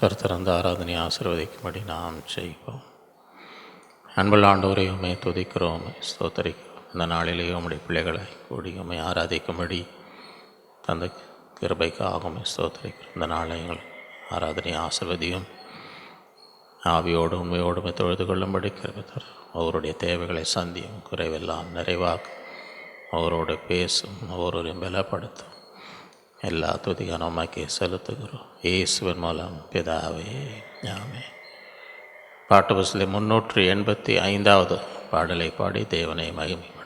கர்த்தர் அந்த ஆராதனை ஆசீர்வதிக்கும்படி நாம் செய்வோம். அன்புள்ள ஆண்டவரை உம்மை துதிக்கிறோம், ஸ்தோத்தரிக்கிறோம். இந்த நாளிலேயே உம்முடைய பிள்ளைகளை கூடி உம்மை ஆராதிக்கும்படி அந்த கிருபைக்காக உம்மை ஸ்தோத்தரிக்கிறோம். இந்த நாளை எங்கள் ஆராதனை ஆசீர்வதியும், ஆவியோடு உண்மையோடு தொழுது கொள்ளும்படி கிருபை அவருடைய தேவைகளை சந்தியும், குறைவெல்லாம் நிறைவாக்கும், அவரோடு பேசும், ஒவ்வொருவரையும் பலப்படுத்தும். எல்லா துதிக நமக்கே செலுத்துகிறோம் இயேசுவின் மூலம் பிதாவே, ஆமென். பாட்டு புஸ்தகத்திலே 385வது பாடலை பாடி தேவனை மகிமைப்படுத்தும்.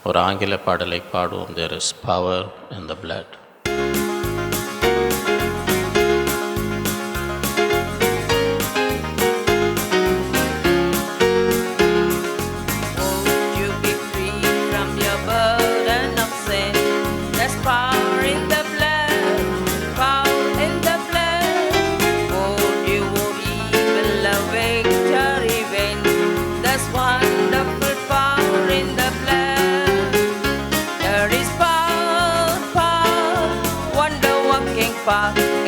ஒரு ஆங்கில பாடலை பாடுவோம். There is power in the blood.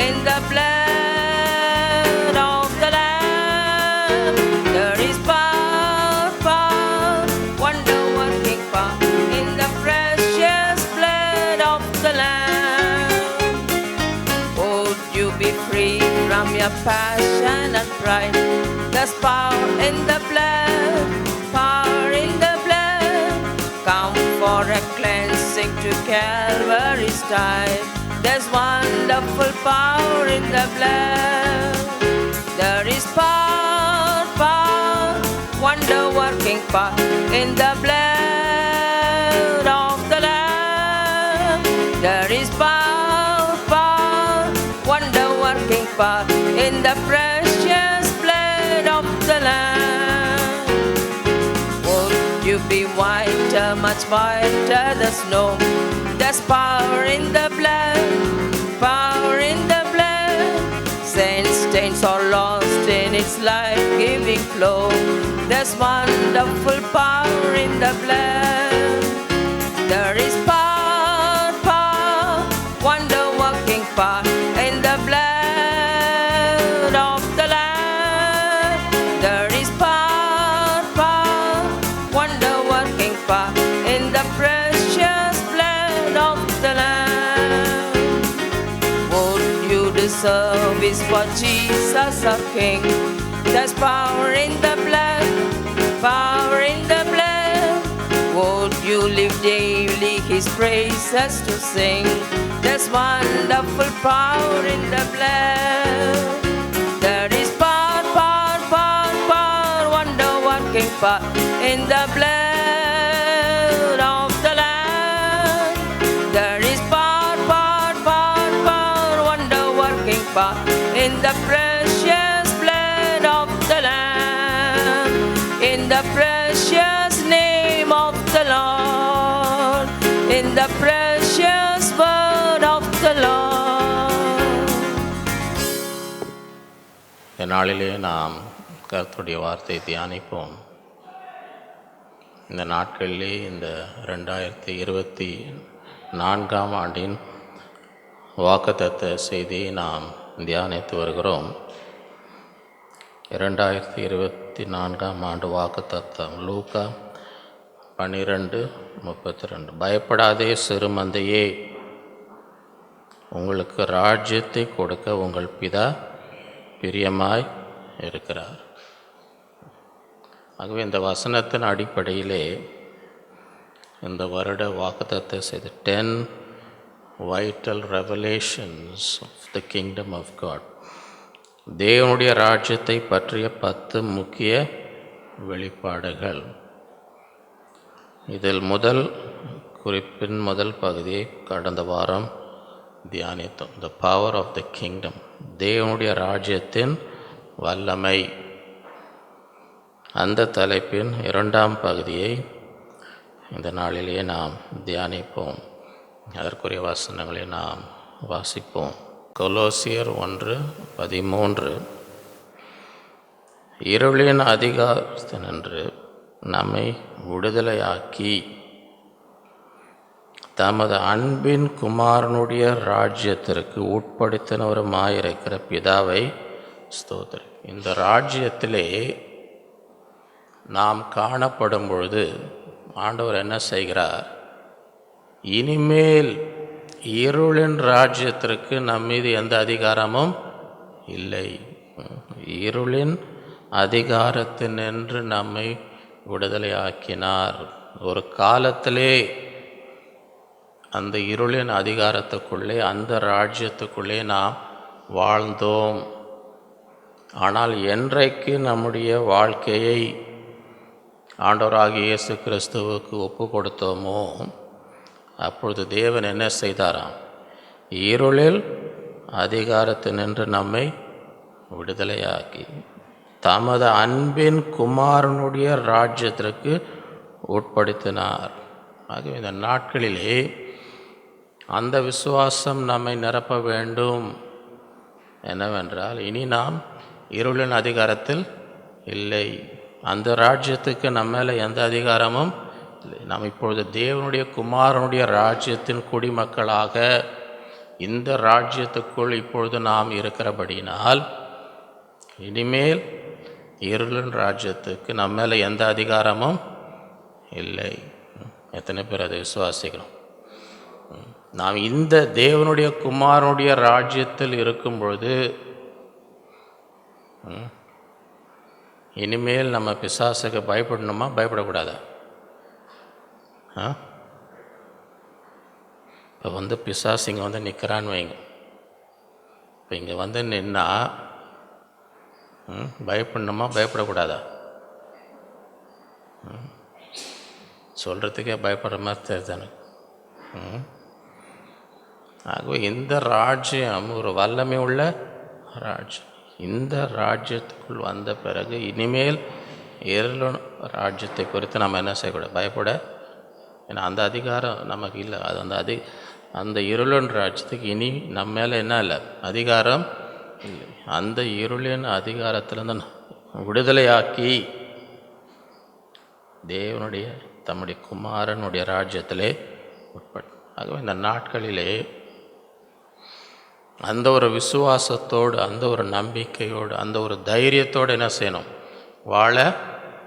In the blood of the Lamb, there is power, power, wonder-working power in the precious blood of the Lamb. Would you be free from your passion and pride? There's power in the blood, power in Calvary's tide. There's wonderful power in the blood. There is power, wonder-working power in the blood of the Lamb. There is power, wonder-working power in the precious blood of the Lamb. Would you be whiter, much whiter than snow? There's power in the blood, power in the blood. Saints' stains are lost in its life-giving flow. There's wonderful power in the blood. There is power, wonder-working power in the blood of the Lamb. There is power, wonder-working power in the precious blood of the Lamb. Would you deserve is for Jesus our King? There's power in the blood, power in the blood. Would you live daily His praises to sing? There's wonderful power in the blood. There is power, wonder-working power in the blood of the Lamb. There is power, wonder-working power in the precious blood of the Lamb. In the precious name of the Lord, in the precious word of the Lord. இந்த நாளிலே நாம் கர்த்தருடைய வார்த்தையை தியானிப்போம். இந்த நாட்களிலே இந்த 2024 ஆண்டின் வாக்குத்தத்த செய்தியை நாம் தியானித்து வருகிறோம். 2024 ஆண்டு வாக்குத்தத்தம் லூக்கா 12:32. பயப்படாதே சிறுமந்தையே, உங்களுக்கு ராஜ்யத்தை கொடுக்க உங்கள் பிதா பிரியமாய் இருக்கிறார். ஆகவே இந்த வசனத்தின் அடிப்படையிலே இந்த வருட வாக்குத்தத்த செய்த 10 vital revelations of the kingdom of God, தேவனுடைய ராஜ்யத்தை பற்றிய 10 முக்கிய வெளிப்பாடுகள். இதில் முதல் குறிப்பின் முதல் பகுதியை கடந்த வாரம் தியானித்தோம். The power of the kingdom, தேவனுடைய ராஜ்யத்தின் வல்லமை. அந்த தலைப்பின் 2ஆம் பகுதியை இந்த நாளிலேயே நாம் தியானிப்போம். அதற்குரிய வசனங்களை நாம் வாசிப்போம். கொலோசியர் 1:13. இருளின் அதிகாரத்தினின்று நம்மை விடுதலையாக்கி தமது அன்பின் குமாரனுடைய ராஜ்யத்திற்கு உட்படுத்தினவருமாயிருக்கிற பிதாவை ஸ்தோத்திரி. இந்த ராஜ்யத்திலே நாம் காணப்படும் பொழுது ஆண்டவர் என்ன செய்கிறார்? இனிமேல் இருளின் ராஜ்யத்திற்கு நம் மீது எந்த அதிகாரமும் இல்லை. இருளின் அதிகாரத்தினின்று நம்மை விடுதலையாக்கினார். ஒரு காலத்திலே அந்த இருளின் அதிகாரத்துக்குள்ளே, அந்த ராஜ்யத்துக்குள்ளே நாம் வாழ்ந்தோம். ஆனால் என்றைக்கு நம்முடைய வாழ்க்கையை ஆண்டவராகிய இயேசு கிறிஸ்துவுக்கு ஒப்பு கொடுத்தோமோ அப்பொழுது தேவன் என்ன செய்தாராம்? இருளில் அதிகாரத்தினின்று நம்மை விடுதலையாக்கி தமது அன்பின் குமாரனுடைய ராஜ்யத்திற்கு உட்படுத்தினார். ஆகவே இந்த நாட்களிலே அந்த விசுவாசம் நம்மை நிரப்ப வேண்டும். என்னவென்றால், இனி நாம் இருளின் அதிகாரத்தில் இல்லை. அந்த ராஜ்யத்துக்கு நம்ம மேலே எந்த அதிகாரமும் இல்லை. நாம் இப்பொழுது தேவனுடைய குமாரனுடைய ராஜ்யத்தின் குடிமக்களாக இந்த ராஜ்யத்துக்குள் இப்பொழுது நாம் இருக்கிறபடினால் இனிமேல் இருளின் ராஜ்யத்துக்கு நம்ம மேலே எந்த அதிகாரமும் இல்லை. எத்தனை பேர் அதை விசுவாசிக்கிறோம்? நாம் இந்த தேவனுடைய குமாரனுடைய ராஜ்யத்தில் இருக்கும் பொழுது இனிமேல் நம்ம பிசாசுக்கு பயப்படணுமா, பயப்படக்கூடாதா? இப்போ பிசாசு இங்கே நிற்கிறான்னு வைங்க. இப்போ இங்கே நின்னா பயப்படணுமா பயப்படக்கூடாதா? சொல்கிறதுக்கே பயப்படுற மாதிரி தெரியுது எனக்கு. ஆகவே இந்த ராஜ்யம் ஒரு வல்லமை உள்ள ராஜ்யம். இந்த ராஜ்யத்துக்குள் வந்த பிறகு இனிமேல் இருளன் ராஜ்யத்தை குறித்து நம்ம என்ன செய்யக்கூடாது? பயப்பட. ஏன்னா அந்த அதிகாரம் நமக்கு இல்லை. அது அந்த இருளன் ராஜ்யத்துக்கு இனி நம்ம மேலே என்ன இல்லை? அதிகாரம் இல்லை. அந்த இருளின் அதிகாரத்திலேருந்து விடுதலையாக்கி தேவனுடைய தம்முடைய குமாரனுடைய ராஜ்யத்திலே உட்பட்டு. ஆகவே இந்த நாட்களிலே அந்த ஒரு விசுவாசத்தோடு, அந்த ஒரு நம்பிக்கையோடு, அந்த ஒரு தைரியத்தோடு என்ன செய்யணும்? வாழ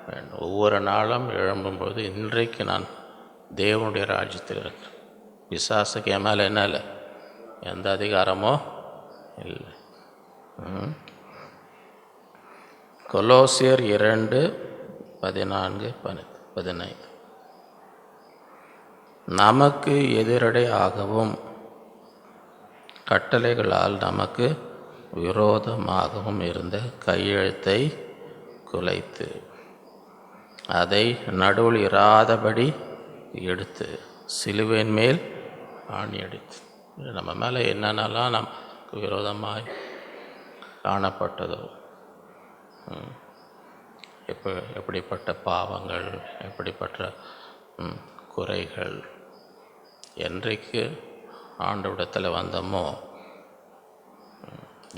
வேண்டும். ஒவ்வொரு நாளும் எழும்பும்போது இன்றைக்கு நான் தேவனுடைய ராஜ்யத்தில் இருக்கிறேன். பிசாசுக்கு என் மேலே என்ன இல்லை? எந்த அதிகாரமோ இல்லை. கொலோசியர் 2:14-15. நமக்கு எதிரடை ஆகவும் கட்டளைகளால் நமக்கு விரோதமாகவும் இருந்த கையெழுத்தை குலைத்து அதை நடுவில் இராதபடி எடுத்து சிலுவையின் மேல் ஆணி அடித்து. நம்ம மேலே என்னென்னலாம் நமக்கு விரோதமாய் காணப்பட்டதோ, எப்படிப்பட்ட பாவங்கள், எப்படிப்பட்ட குறைகள், என்றைக்கு ஆண்டவரிடத்தில் வந்தோமோ,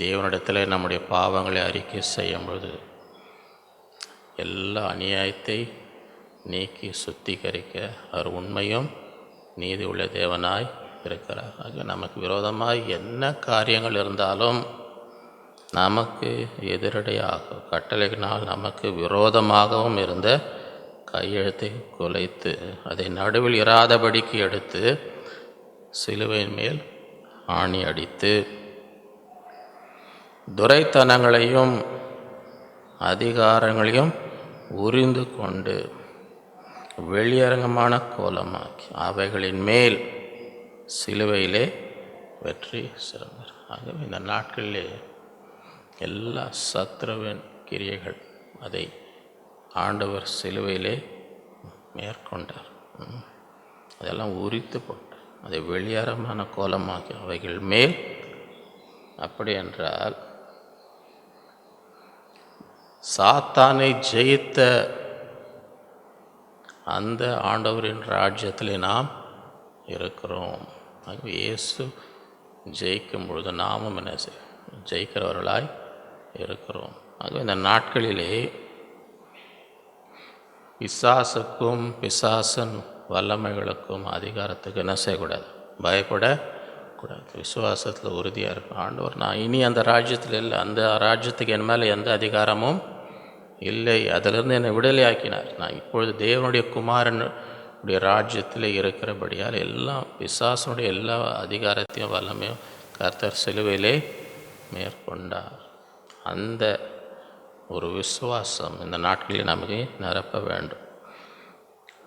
தேவனிடத்தில் நம்முடைய பாவங்களை அறிக்கை செய்யும்பொழுது எல்லா அநியாயத்தை நீக்கி சுத்திகரிக்க அவர் உண்மையும் நீதி உள்ள தேவனாய் இருக்கிறார். ஆக நமக்கு விரோதமாய் என்ன காரியங்கள் இருந்தாலும், நமக்கு எதிரடையாக கட்டளையினால் நமக்கு விரோதமாகவும் இருந்த கையெழுத்தை குலைத்து அதை நடுவில் இராதபடிக்கு எடுத்து சிலுவையின் மேல் ஆணி அடித்து துரைத்தனங்களையும் அதிகாரங்களையும் உரிந்து கொண்டு வெளியரங்கமான கோலமாக்கி அவைகளின் மேல் சிலுவையிலே வெற்றி சிறந்தார். ஆகவே இந்த நாட்களிலே எல்லா சத்ருவின் கிரியைகள் அதை ஆண்டவர் சிலுவையிலே மேற்கொண்டார். அதெல்லாம் உரித்து போட்டார், அதை வெளியரமான கோலமாக்கி அவைகள் மேல். அப்படி என்றால் சாத்தானை ஜெயித்த அந்த ஆண்டவரின் ராஜ்யத்தில் நாம் இருக்கிறோம். ஆகவே இயேசு ஜெயிக்கும் பொழுது நாமும் என்ன ஜெயிக்கிறவர்களாய் இருக்கிறோம். ஆகவே இந்த நாட்களிலே பிசாசுக்கும் பிசாசன் வல்லமைகளுக்கும் அதிகாரத்துக்கு என்ன செய்யக்கூடாது? பயப்படக்கூடாது. விசுவாசத்தில் உறுதியாக இருக்கும். ஆண்டவர் நான் இனி அந்த ராஜ்யத்தில் இல்லை, அந்த ராஜ்யத்துக்கு என் மேலே எந்த அதிகாரமும் இல்லை, அதிலிருந்து என்னை விடுதலையாக்கினார். நான் இப்பொழுது தேவனுடைய குமாரனுடைய ராஜ்யத்தில் இருக்கிறபடியால் எல்லாம் பிசாசனுடைய எல்லா அதிகாரத்தையும் வல்லமையும் கர்த்தர் சிலுவையிலே மேற்கொண்டார். அந்த ஒரு விசுவாசம் இந்த நாட்களில் நமக்கு நிரப்ப வேண்டும்.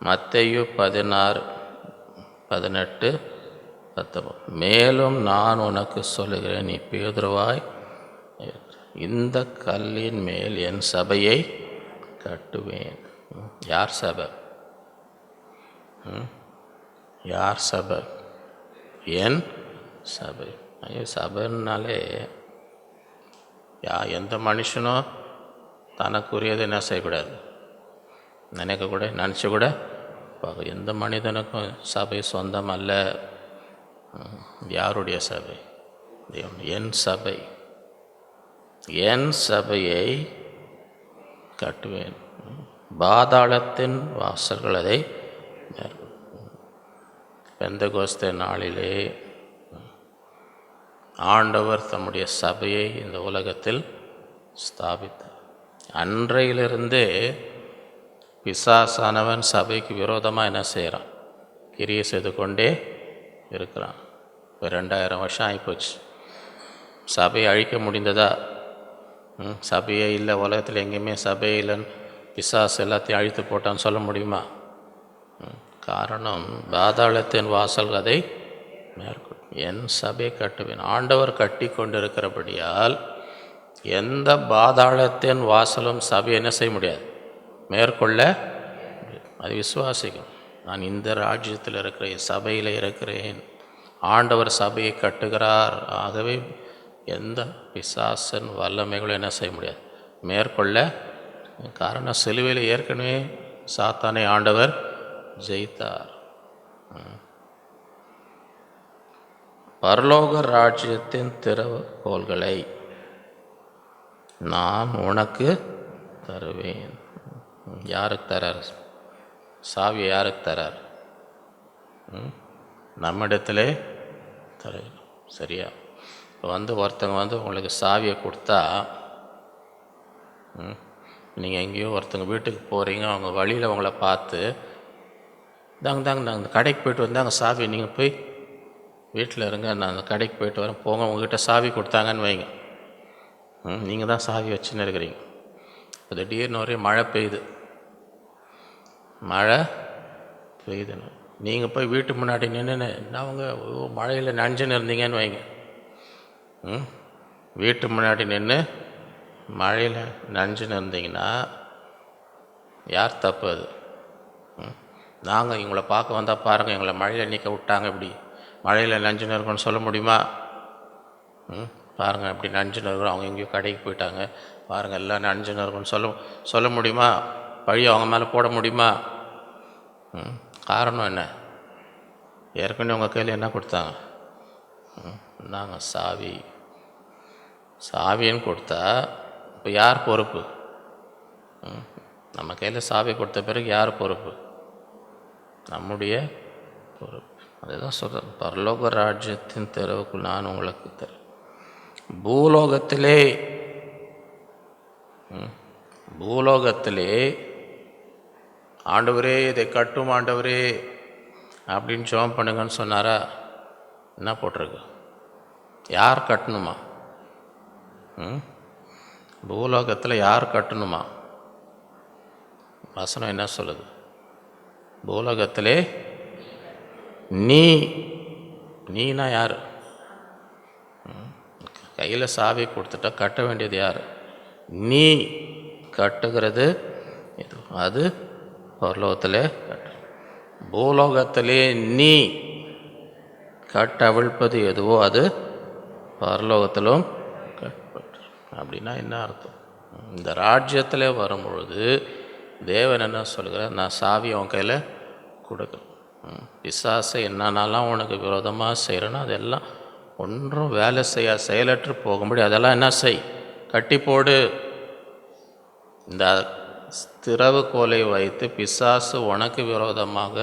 மத்தேயு 16:18. மேலும் நான் உனக்கு சொல்லுகிறேன், நீ பேதுருவாய், இந்த கல்லின் மேல் என் சபையை கட்டுவேன். யார் சபை? யார் சபை? என் சபை. சபைனாலே எந்த மனுஷனும் தனக்குரியதை என்ன செய்யக்கூடாது, நினச்சக்கூட எந்த மனிதனுக்கும் சபை சொந்தம் அல்ல. யாருடைய சபை? என் சபை. என் சபையை கட்டுவேன், பாதாளத்தின் வாசல்கள் அதை பெந்தகோஸ்தே நாளிலே ஆண்டவர் தம்முடைய சபையை இந்த உலகத்தில் ஸ்தாபித்தார். அன்றையிலிருந்தே பிசாசானவன் சபைக்கு விரோதமாக என்ன செய்கிறான்? கிரியை செய்து கொண்டே இருக்கிறான். இப்போ 2000 வருஷம் ஆகிப்போச்சு. சபையை அழிக்க முடிந்ததா? சபையே இல்லை, உலகத்தில் எங்கேயுமே சபையே இல்லைன்னு பிசாசு எல்லாத்தையும் அழித்து போட்டான்னு சொல்ல முடியுமா? காரணம் பாதாளத்தின் வாசல் அதை என் சபை கட்டுவேன். ஆண்டவர் கட்டி கொண்டிருக்கிறபடியால் எந்த பாதாளத்தின் வாசலும் சபை என்ன செய்ய முடியாது, மேற்கொள்ள. அது விசுவாசிக்கும். நான் இந்த ராஜ்யத்தில் இருக்கிறேன், சபையில் இருக்கிறேன், ஆண்டவர் சபையை கட்டுகிறார். ஆகவே எந்த பிசாசன் வல்லமைகளும் என்ன செய்ய முடியாது, மேற்கொள்ள. காரணம், சிலுவையில் ஏற்கனவே சாத்தானை ஆண்டவர் ஜெயித்தார். பரலோக ராஜ்யத்தின் திறவுகோல்களை நான் உனக்கு தருவேன். யாருக்கு தரார் சாவியை? யாருக்கு தரார்? நம்மிடத்திலே தர. சரியா? இப்போ ஒருத்தங்க உங்களுக்கு சாவியை கொடுத்தா, நீங்கள் எங்கேயோ ஒருத்தங்க வீட்டுக்கு போகிறீங்க, அவங்க வழியில் அவங்கள பார்த்து, நாங்கள் அந்த கடைக்கு போய்ட்டு வந்தாங்க சாவி, நீங்கள் போய் வீட்டில் இருங்க, நான் அந்த கடைக்கு போய்ட்டு வரேன், போங்க, உங்ககிட்ட சாவி கொடுத்தாங்கன்னு வைங்க. நீங்கள் தான் சாவி வச்சுன்னு இருக்கிறீங்க. இப்போ திடீர்னு ஒரே மழை பெய்யுது, நீங்கள் போய் வீட்டு முன்னாடி நின்று அவங்க மழையில் நனைஞ்சுன்னு இருந்தீங்கன்னு வைங்க. வீட்டு முன்னாடி நின்று மழையில் நனைஞ்சுன்னு இருந்தீங்கன்னா யார் தப்பு? அது நாங்கள் இவங்களை பார்க்க வந்தால் பாருங்கள், எங்களை மழையில் நிற்க விட்டாங்க, இப்படி மழையில் நனைஞ்சுன்னு இருக்கணும்னு சொல்ல முடியுமா? பாருங்கள் இப்படி நனைஞ்சுன்னு இருக்கிறோம், அவங்க எங்கேயோ கடைக்கு போயிட்டாங்க, பாருங்கள் எல்லாம் நனைஞ்சுன்னு இருக்கணும்னு சொல்ல முடியுமா? பழி அவங்க மேலே போட முடியுமா? காரணம் என்ன? ஏற்கனவே உங்கள் கையில் என்ன கொடுத்தாங்க? நாங்கள் சாவின்னு கொடுத்தா இப்போ யார் பொறுப்பு? நம்ம கையில் சாவி கொடுத்த பிறகு யார் பொறுப்பு? நம்முடைய பொறுப்பு. அதுதான் சொல்கிறேன், பரலோக ராஜ்யத்தின் திறவுக்குள் நான் உங்களுக்கு தரேன். பூலோகத்திலே ஆண்டவரே இதை கட்டும் ஆண்டவரே அப்படின்னு ஜெபம் பண்ணுங்கன்னு சொன்னாரா? என்ன போட்டிருக்கு? யார் கட்டணுமா? பூலோகத்தில் யார் கட்டணுமா? வசனம் என்ன சொல்லுது? பூலோகத்திலே நீனா யார்? கையில் சாவி கொடுத்துட்டா கட்ட வேண்டியது யார்? நீ கட்டுகிறது இது. அது பரலோகத்திலே கட்டு. பூலோகத்திலே நீ கட்டவிழ்ப்பது எதுவோ அது பரலோகத்திலும் கட்டப்பட்டு. அப்படின்னா என்ன அர்த்தம்? இந்த ராஜ்யத்தில் வரும்பொழுது தேவன் என்ன சொல்கிறார்? நான் சாவி அவன் கையில் கொடுக்குறேன். பிசாசை என்னென்னலாம் உனக்கு விரோதமாக செய்கிறேன்னா அதெல்லாம் ஒன்றும் வேலை செயலற்று போகும்படி அதெல்லாம் என்ன செய்? கட்டி போடு. இந்த திறவுகோலை வைத்து பிசாசு உனக்கு விரோதமாக,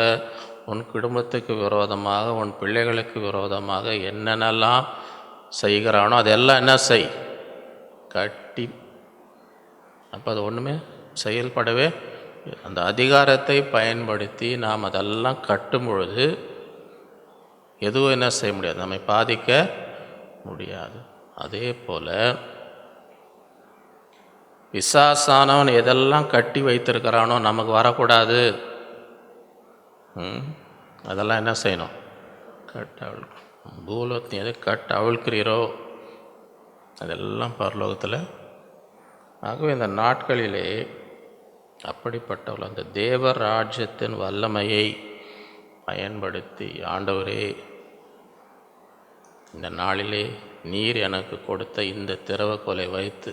உன் குடும்பத்துக்கு விரோதமாக, உன் பிள்ளைகளுக்கு விரோதமாக என்னென்னலாம் செய்கிறானோ அதெல்லாம் என்ன செய்? கட்டி. அப்போ அது ஒன்றுமே செயல்படவே. அந்த அதிகாரத்தை பயன்படுத்தி நாம் அதெல்லாம் கட்டும் பொழுது எதுவும் என்ன செய்ய முடியாது, நம்மை பாதிக்க முடியாது. அதே போல் பிசாசானவன் எதெல்லாம் கட்டி வைத்திருக்கிறானோ நமக்கு வரக்கூடாது, அதெல்லாம் என்ன செய்யணும்? பூலோகத்தின் எதை அவிழ்க்கிறீரோ அதெல்லாம் பரலோகத்தில். ஆகவே இந்த நாட்களிலே அப்படிப்பட்டவர்கள் அந்த தேவ ராஜ்யத்தின் வல்லமையை பயன்படுத்தி, ஆண்டவரே இந்த நாளிலே நீர் எனக்கு கொடுத்த இந்த திறவுகோலை வைத்து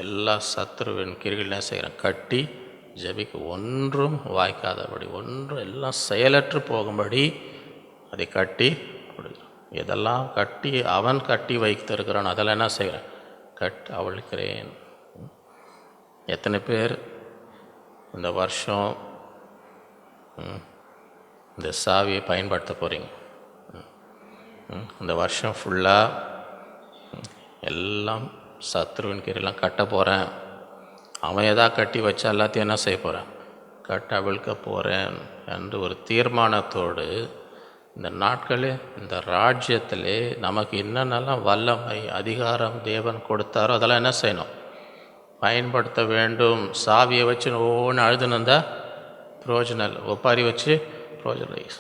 எல்லா சத்துருவின் கிரிகள் என்ன செய்கிறேன்? கட்டி ஜெபிக்க, ஒன்றும் வாய்க்காதபடி, ஒன்றும் எல்லாம் செயலற்று போகும்படி அதை கட்டி கொடுக்குறேன். எதெல்லாம் அவன் கட்டி வைத்திருக்கிறான் அதெல்லாம் என்ன செய்கிறேன்? அவிழ்க்கிறேன். எத்தனை பேர் இந்த வருஷம் இந்த சாவியை பயன்படுத்த போகிறீங்க? இந்த வருஷம் ஃபுல்லாக எல்லாம் சத்ருவின் கீரெல்லாம் கட்ட போகிறேன், அவன் எதாவது கட்டி வச்சா எல்லாத்தையும் என்ன செய்ய போகிறேன்? அவிழ்க்க போகிறேன் என்று ஒரு தீர்மானத்தோடு இந்த நாட்களில் இந்த ராஜ்யத்திலே நமக்கு என்னென்னலாம் வல்லமை அதிகாரம் தேவன் கொடுத்தாரோ அதெல்லாம் என்ன செய்யணும்? பயன்படுத்த வேண்டும். சாவியை வச்சு ஒவ்வொன்று அழுதுன்னு இருந்தால் பிரயோஜனம் இல்லை, ஒப்பாரி வச்சு பிரயோஜனம் இல்லை.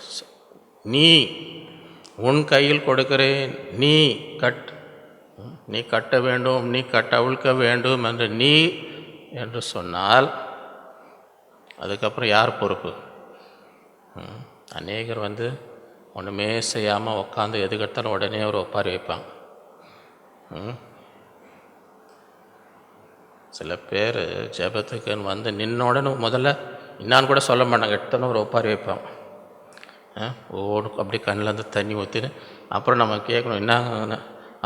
நீ உன் கையில் கொடுக்கிறேன், நீ நீ கட்ட வேண்டும், நீ அவிழ்க்க வேண்டும் என்று நீ என்று சொன்னால் அதுக்கப்புறம் யார் பொறுப்பு? அநேகர் ஒன்றுமே செய்யாமல் உட்காந்து எதுக்கெடுத்தாலும் உடனே ஒரு ஒப்பாரி வைப்பாங்க. சில பேர் ஜெபத்துக்குன்னு நின்ன உடனே முதல்ல என்னான்னு கூட சொல்ல மாட்டாங்க, எடுத்தோன்னு ஒரு ஒப்பாரி வைப்பாங்க. ஓடு அப்படி கண்ணிலேருந்து தண்ணி ஊற்றின்னு அப்புறம் நம்ம கேட்கணும் என்ன,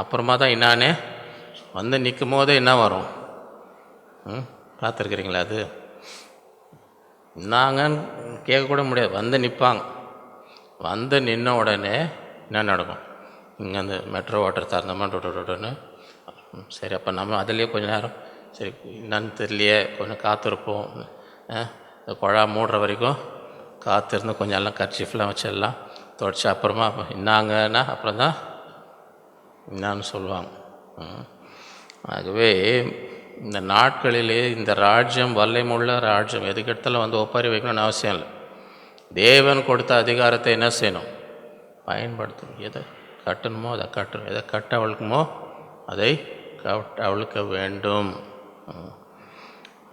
அப்புறமா தான் என்னானே நிற்கும் போதே என்ன வரும். பார்த்துருக்குறீங்களா? அது என்னாங்கன்னு கேட்கக்கூட முடியாது, நிற்பாங்க. நின்ன உடனே என்ன நடக்கும்? இங்கே அந்த மெட்ரோ வாட்டர் திறந்தோமா டொன்னு, சரி அப்போ நம்ம அதிலே கொஞ்சம் நேரம் சரி என்னன்னு தெரியலையே கொஞ்சம் காத்திருப்போம், இந்த குழா மூடுற வரைக்கும் காத்திருந்து கொஞ்சம் எல்லாம் கர்ச்சீஃப்லாம் வச்செல்லாம் தொடச்சி அப்புறமா என்னாங்கன்னா அப்புறம் தான் என்னான்னு சொல்லுவாங்க. ஆகவே இந்த நாட்களிலே இந்த ராஜ்யம் வல்லமையுள்ள ராஜ்யம் எதுக்கெடுத்தாலும் ஒப்பாரி வைக்கணும்னு அவசியம் இல்லை. தேவன் கொடுத்த அதிகாரத்தை என்ன செய்யணும்? பயன்படுத்தணும். எதை கட்டணுமோ அதை கட்டணும், எதை கட்ட அவிழ்க்குமோ அதை அவிழ்க்க வேண்டும்.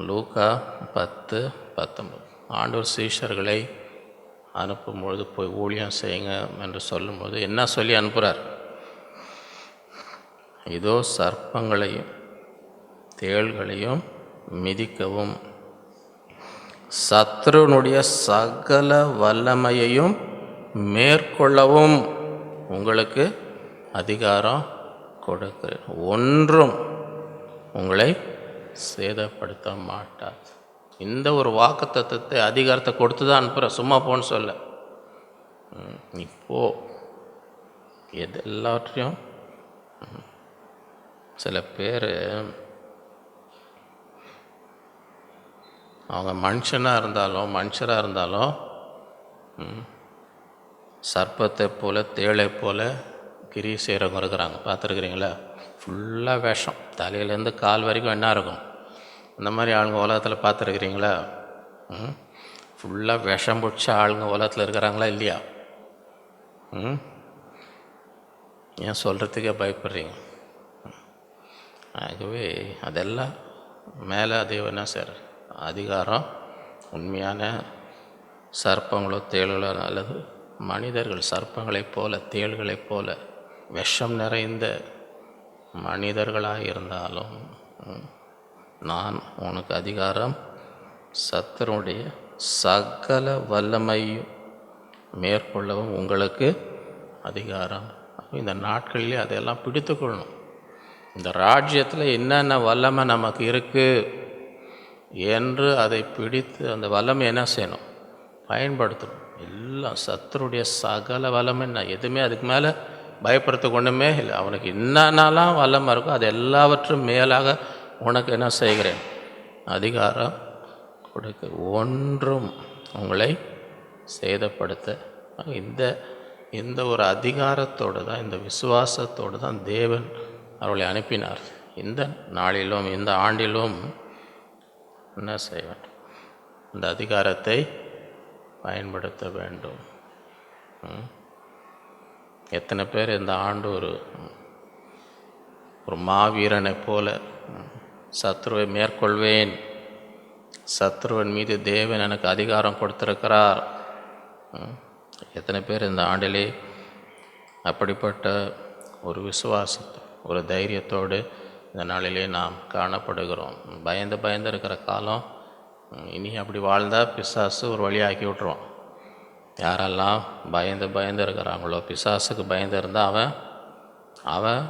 லூக்கா 10:19 ஆண்டவர் சீஷர்களை அனுப்பும்பொழுது போய் ஊழியம் செய்யுங்க என்று சொல்லும்போது என்ன சொல்லி அனுப்புகிறார்? இதோ சர்ப்பங்களையும் தேள்களையும் மிதிக்கவும் சத்ருனுடைய சகல வல்லமையையும் மேற்கொள்ளவும் உங்களுக்கு அதிகாரம் கொடுக்கிறேன், ஒன்றும் உங்களை சேதப்படுத்த மாட்டார். இந்த ஒரு வாக்குத்தத்தத்தை அதிகாரத்தை கொடுத்து தான் அனுப்புகிற, சும்மா போன்னு சொல்ல. நீ போ, எது எல்லாவற்றையும். சில பேர் அவங்க மனுஷராக இருந்தாலும் சர்ப்பத்தை போல் தேளை போல் கிரி செய்கிறவங்க இருக்கிறாங்க. பார்த்துருக்குறீங்களா? ஃபுல்லாக விஷம், தலையிலேருந்து கால் வரைக்கும் என்ன இருக்கும்? இந்த மாதிரி ஆளுங்க உலகத்தில் பார்த்துருக்குறீங்களா? ஃபுல்லாக விஷம் பிடிச்ச ஆளுங்க உலகத்தில் இருக்கிறாங்களா இல்லையா? ஏன் சொல்கிறதுக்கே பயப்படுறீங்க? ஆகவே அதெல்லாம் மேலே தேவன் என்ன சார் அதிகாரம், உண்மையான சர்ப்பங்களோ தேள்களோ அல்லது மனிதர்கள் சர்ப்பங்களைப் போல தேள்களைப் போல விஷம் நிறைந்த மனிதர்களாக இருந்தாலும் நான் உனக்கு அதிகாரம், சத்துருடைய சகல வல்லமையும் மேற்கொள்ளவும் உங்களுக்கு அதிகாரம். இந்த நாட்களிலே அதையெல்லாம் பிடித்துக்கொள்ளணும். இந்த ராஜ்யத்தில் என்னென்ன வல்லமை நமக்கு இருக்குது என்று அதை பிடித்து அந்த வல்லமை என்ன செய்யணும்? பயன்படுத்தணும். எல்லாம் சத்துருடைய சகல வல்லமை, நான் எதுவுமே அதுக்கு மேலே பயப்படுத்த ஒன்றுமே இல்லை. அவனுக்கு என்னென்னலாம் வல்லமை இருக்கோ அது எல்லாவற்றும் மேலாக உனக்கு என்ன செய்கிறேன்? அதிகாரம் கொடுக்க, ஒன்றும் உங்களை சேதப்படுத்த. இந்த ஒரு அதிகாரத்தோடு தான், இந்த விசுவாசத்தோடு தான் தேவன் அவர்களை அனுப்பினார். இந்த நாளிலும் இந்த ஆண்டிலும் என்ன செய்ய வேண்டும்? இந்த அதிகாரத்தை பயன்படுத்த வேண்டும். எத்தனை பேர் இந்த ஆண்டு ஒரு மாவீரனை போல சத்ருவை மேற்கொள்வேன், சத்ருவன் மீது தேவன் எனக்கு அதிகாரம் கொடுத்திருக்கிறார். எத்தனை பேர் இந்த ஆண்டிலே அப்படிப்பட்ட ஒரு விசுவாசத்தை, ஒரு தைரியத்தோடு இந்த நாளிலே நாம் காணப்படுகிறோம். பயந்து இருக்கிற காலம் இனி அப்படி வாழ்ந்தால் பிசாசு ஒரு வழியாக்கி விட்ருவான். யாரெல்லாம் பயந்து இருக்கிறாங்களோ, பிசாசுக்கு பயந்து இருந்தால் அவன்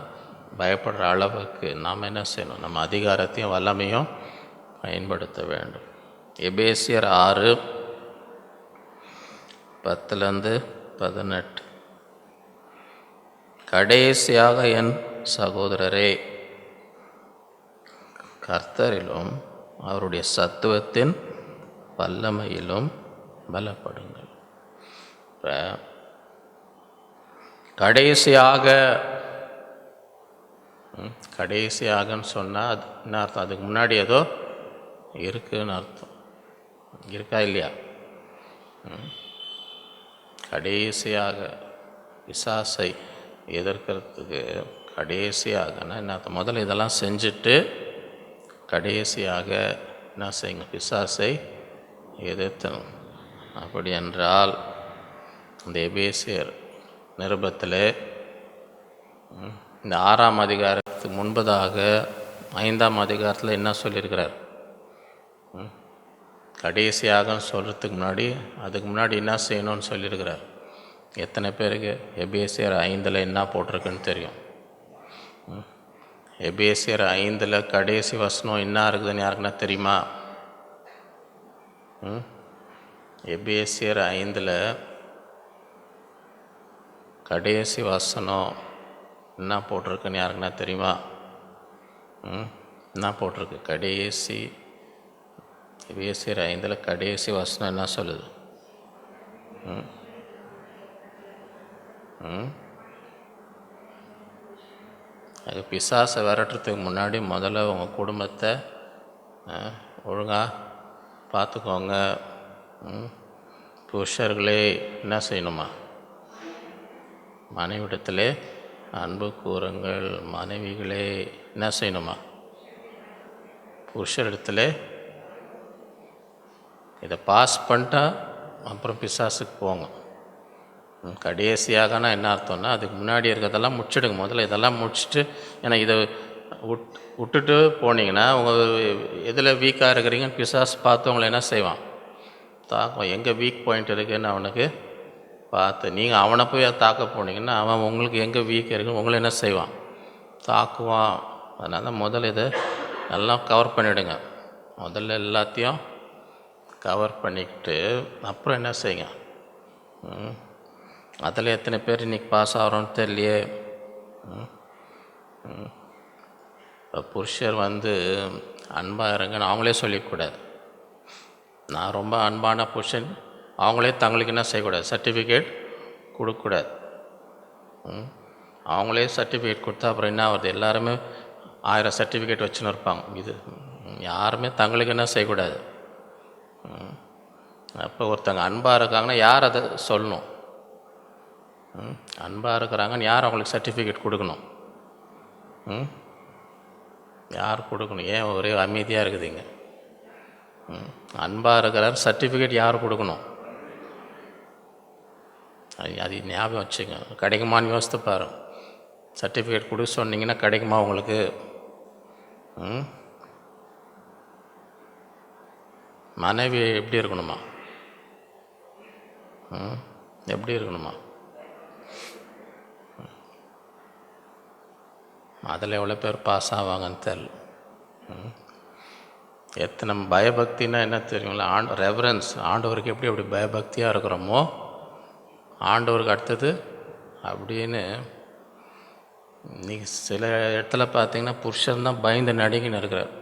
பயப்படுற அளவுக்கு நாம் என்ன செய்யணும்? நம்ம அதிகாரத்தையும் வல்லமையும் பயன்படுத்த வேண்டும். எபேசியர் 6:10-18 கடைசியாக என் சகோதரரே, கர்த்தரிலும் அவருடைய சத்துவத்தின் வல்லமையிலும் பலப்படுங்கள். இப்போ கடைசியாகன்னு சொன்னால் அது என்ன அர்த்தம்? அதுக்கு முன்னாடி ஏதோ இருக்குன்னு அர்த்தம். இருக்கா இல்லையா? கடைசியாக பிசாசை எதிர்க்கிறதுக்கு கடைசியாக என்ன முதல்ல இதெல்லாம் செஞ்சுட்டு கடைசியாக என்ன செய்யுங்க, பிசாசை எதிர்த்தணும். அப்படி என்றால் இந்த எபேசியர் நிருபத்தில் இந்த 6ஆம் அதிகாரத்துக்கு முன்பதாக 5ஆம் அதிகாரத்தில் என்ன சொல்லியிருக்கிறார்? கடைசியாக சொல்கிறதுக்கு முன்னாடி அதுக்கு முன்னாடி என்ன செய்யணும்னு சொல்லியிருக்கிறார். எத்தனை பேருக்கு எபேசியர் 5 என்ன போட்டிருக்குன்னு தெரியும்? எபேசியர் 5 கடைசி வசனம் என்ன இருக்குதுன்னு யாருக்குன்னா தெரியுமா? எபேசியர் 5 கடைசி வசனம் என்ன போட்டிருக்குன்னு யாருக்குன்னா தெரியுமா? என்ன போட்டிருக்கு? கடைசி எபேசியர் 5 கடைசி வசனம் என்ன சொல்லுது? அது பிசாசை விரட்டுறதுக்கு முன்னாடி முதல்ல உங்கள் குடும்பத்தை ஒழுங்காக பார்த்துக்கோங்க. புருஷர்களே என்ன செய்யணுமா? மனைவிடத்திலே அன்பு கூறுங்கள். மனைவிகளே என்ன செய்யணுமா? புருஷரிடத்துல. இதை பாஸ் பண்ணிட்டா அப்புறம் பிசாசுக்கு போங்க. கடைசியாகனா என்ன அர்த்தம்னா அதுக்கு முன்னாடி இருக்கிறதெல்லாம் முடிச்சிடுங்க. முதல்ல இதெல்லாம் முடிச்சுட்டு, ஏன்னா இதை விட்டுட்டு போனீங்கன்னா உங்கள் எதில் வீக்காக இருக்கிறீங்கன்னு பிசாசு பார்த்து உங்களை என்ன செய்வான்? தாக்கம். எங்கே வீக் பாயிண்ட் இருக்குதுன்னு அவனுக்கு பார்த்து நீங்கள் அவனை போய் தாக்க போனீங்கன்னா அவன் உங்களுக்கு எங்கே வீக் இருக்குன்னு உங்களை என்ன செய்வான்? தாக்குவான். அதனால தான் முதல்ல இதை எல்லாம் கவர் பண்ணிவிடுங்க. முதல்ல எல்லாத்தையும் கவர் பண்ணிக்கிட்டு அப்புறம் என்ன செய்யுங்க. அதில் எத்தனை பேர் இன்றைக்கி பாஸ் ஆகிறோன்னு தெரியலையே. இப்போ புருஷர் அன்பாக இருங்கன்னு அவங்களே சொல்லிக்கூடாது. நான் ரொம்ப அன்பான புருஷன் அவங்களே தங்களுக்கு என்ன செய்யக்கூடாது? சர்டிஃபிகேட் கொடுக்கக்கூடாது. அவங்களே சர்டிஃபிகேட் கொடுத்தா அப்புறம் என்ன ஆகுது? எல்லாருமே 1000 சர்டிஃபிகேட் வச்சுன்னு இருப்பாங்க. இது யாருமே தங்களுக்கு என்ன செய்யக்கூடாது. அப்போ ஒருத்தங்க அன்பாக இருக்காங்கன்னா யார் அதை சொல்லணும்? அன்பாக இருக்கிறாங்கன்னு யார் அவங்களுக்கு சர்டிஃபிகேட் கொடுக்கணும்? யார் கொடுக்கணும்? ஏன் ஒரே அமைதியாக இருக்குதுங்க? அன்பாக இருக்கிறார், சர்டிஃபிகேட் யார் கொடுக்கணும்? அது ஞாபகம் வச்சுங்க. கிடைக்குமான்னு யோசித்து பாரு. சர்டிஃபிகேட் கொடுக்க சொன்னீங்கன்னா கிடைக்குமா உங்களுக்கு? மனைவி எப்படி இருக்கணுமா? எப்படி இருக்கணுமா? அதில் எவ்வளோ பேர் பாஸ் ஆவாங்கன்னு தெரியல. எத்தனை பயபக்தின்னா என்ன தெரியுங்களா? ரெவரன்ஸ். ஆண்டவருக்கு எப்படி பயபக்தியாக இருக்கிறோமோ ஆண்டவருக்கு அடுத்தது அப்படின்னு. இன்றைக்கி சில இடத்துல பார்த்தீங்கன்னா புருஷன் தான் பயந்து நடுங்கின்னு இருக்கிறார்.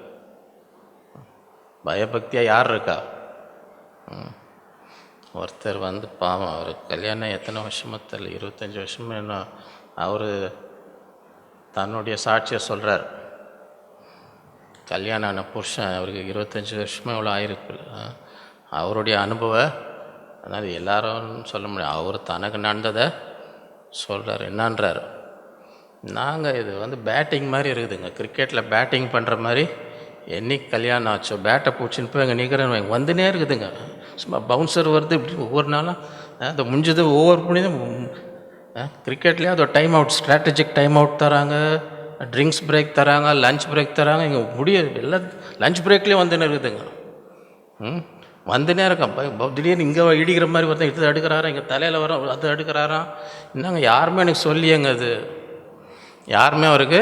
பயபக்தியாக யார் இருக்கா? ஒருத்தர் பாவம், அவர் கல்யாணம் எத்தனை வருஷமாக தெரியல, 25 வருஷமா என்ன, அவர் தன்னுடைய சாட்சியை சொல்கிறார். கல்யாணம் ஆன புருஷன் அவருக்கு 25 வருஷமாக இவ்வளோ ஆயிருக்கு. அவருடைய அனுபவம். அதனால் எல்லாரும் சொல்ல முடியாது. அவர் தனக்கு நடந்ததை சொல்கிறார். என்னன்றார்? நாங்கள் இது பேட்டிங் மாதிரி இருக்குதுங்க. கிரிக்கெட்டில் பேட்டிங் பண்ணுற மாதிரி என்னைக்கு கல்யாணம் ஆச்சோ பேட்டை பூச்சின்னு போய் அங்கே நிற்கிறேன் வந்துனே இருக்குதுங்க. சும்மா பவுன்சர் வருது இப்படி ஒவ்வொரு நாளும். அதை முடிஞ்சது ஓவர் பண்ணி கிரிக்கெட்லேயே அது time out, strategic time out தராங்க, ட்ரிங்க்ஸ் பிரேக் தராங்க, லஞ்ச் பிரேக் தராங்க. இங்கே எல்லாம் லஞ்ச் பிரேக்லேயே வந்துன்னு இருக்குதுங்க. வந்துனே இருக்கான். திடீர்னு இங்கே இடிக்கிற மாதிரி ஒருத்தன் இது எடுக்கிறாராம், இங்கே தலையில் வர அது எடுக்கிறாராம். என்னங்க யாருமே எனக்கு சொல்லியேங்க, அது யாருமே அவருக்கு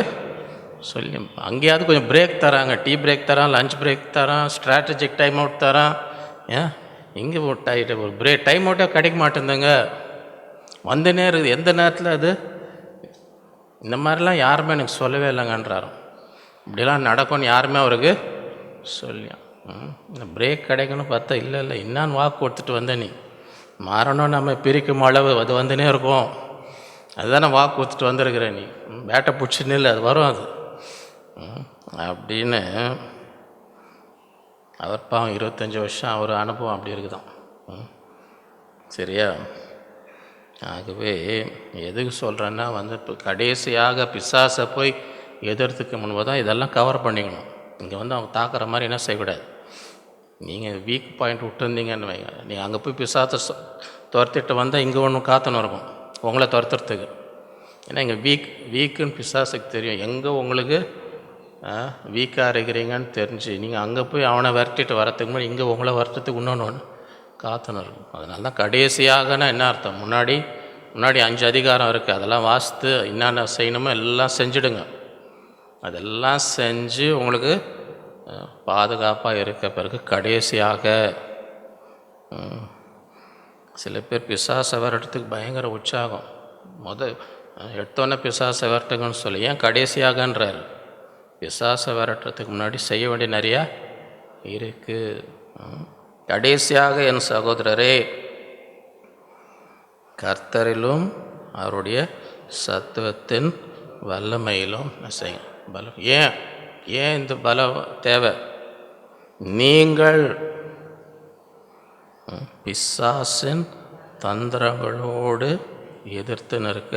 சொல்லி. அங்கேயாவது கொஞ்சம் பிரேக் தராங்க, டீ பிரேக் தரான், லஞ்ச் பிரேக் தரான், ஸ்ட்ராட்டஜிக் டைம் அவுட் தரான். ஏன் இங்கே ஒரு பிரேக் டைம் அவுட்டே கிடைக்க மாட்டேங்குதுங்க. வந்துனே இருக்குது. எந்த நேரத்தில் அது இந்த மாதிரிலாம் யாருமே எனக்கு சொல்லவே இல்லைங்கன்றாரோ. இப்படிலாம் நடக்கும்னு யாருமே அவருக்கு சொல்லியான். இந்த பிரேக் கிடைக்கணும்னு பார்த்தா இல்லை என்னான்னு வாக்கு கொடுத்துட்டு வந்தேன். நீ மாறணும், நம்ம பிரிக்கும் அளவு அது வந்துனே இருக்கும். அதுதானே வாக்கு கொடுத்துட்டு வந்திருக்கிற. நீ பேட்டை பிடிச்சின்னு இல்லை, அது வரும் அது அப்படின்னு. அவர் பாவம் 25 வருஷம் அவர் அனுபவம் அப்படி இருக்குதான். சரியா? ஆகவே எதுக்கு சொல்கிறேன்னா இப்போ கடைசியாக பிசாசை போய் எதிர்த்துக்கு முன்பு தான் இதெல்லாம் கவர் பண்ணிக்கணும். இங்கே அவங்க தாக்குற மாதிரி என்ன செய்யக்கூடாது. நீங்கள் வீக் பாயிண்ட் விட்டுருந்தீங்கன்னு வைங்க, நீங்கள் அங்கே போய் பிசாசை துரத்திட்டு வந்தால் இங்கே ஒன்று காத்துன்னு இருக்கும் உங்களை துரத்துறதுக்கு. ஏன்னா இங்கே வீக்குன்னு பிசாசுக்கு தெரியும். எங்கே உங்களுக்கு வீக்காக இருக்கிறீங்கன்னு தெரிஞ்சு நீங்கள் அங்கே போய் அவனை விரட்டிட்டு வரத்துக்கு முன்னாடி இங்கே உங்களை வரட்டுறதுக்கு இன்னொன்று காத்துன்னு இருக்கும். அதனால தான் கடைசியாகனா என்ன அர்த்தம், முன்னாடி 5 அதிகாரம் இருக்குது, அதெல்லாம் வாசித்து என்னென்ன செய்யணுமோ எல்லாம் செஞ்சுடுங்க. அதெல்லாம் செஞ்சு உங்களுக்கு பாதுகாப்பாக இருக்க பிறகு கடைசியாக சில பேர் பிசாசை விரட்டுறதுக்கு பயங்கர உற்சாகம். எடுத்தோன்னே பிசாசை விரட்டுங்கன்னு சொல்லி ஏன் கடைசியாகன்றார். பிசாசை விரட்டுறதுக்கு முன்னாடி செய்ய வேண்டிய நிறையா இருக்குது. கடைசியாக என் சகோதரரே, கர்த்தரிலும் அவருடைய சத்துவத்தின் வல்லமையிலும் செய்யும் பலம். ஏன் இந்த பலம் தேவை? நீங்கள் பிசாசின் தந்திரங்களோடு எதிர்த்து நிற்க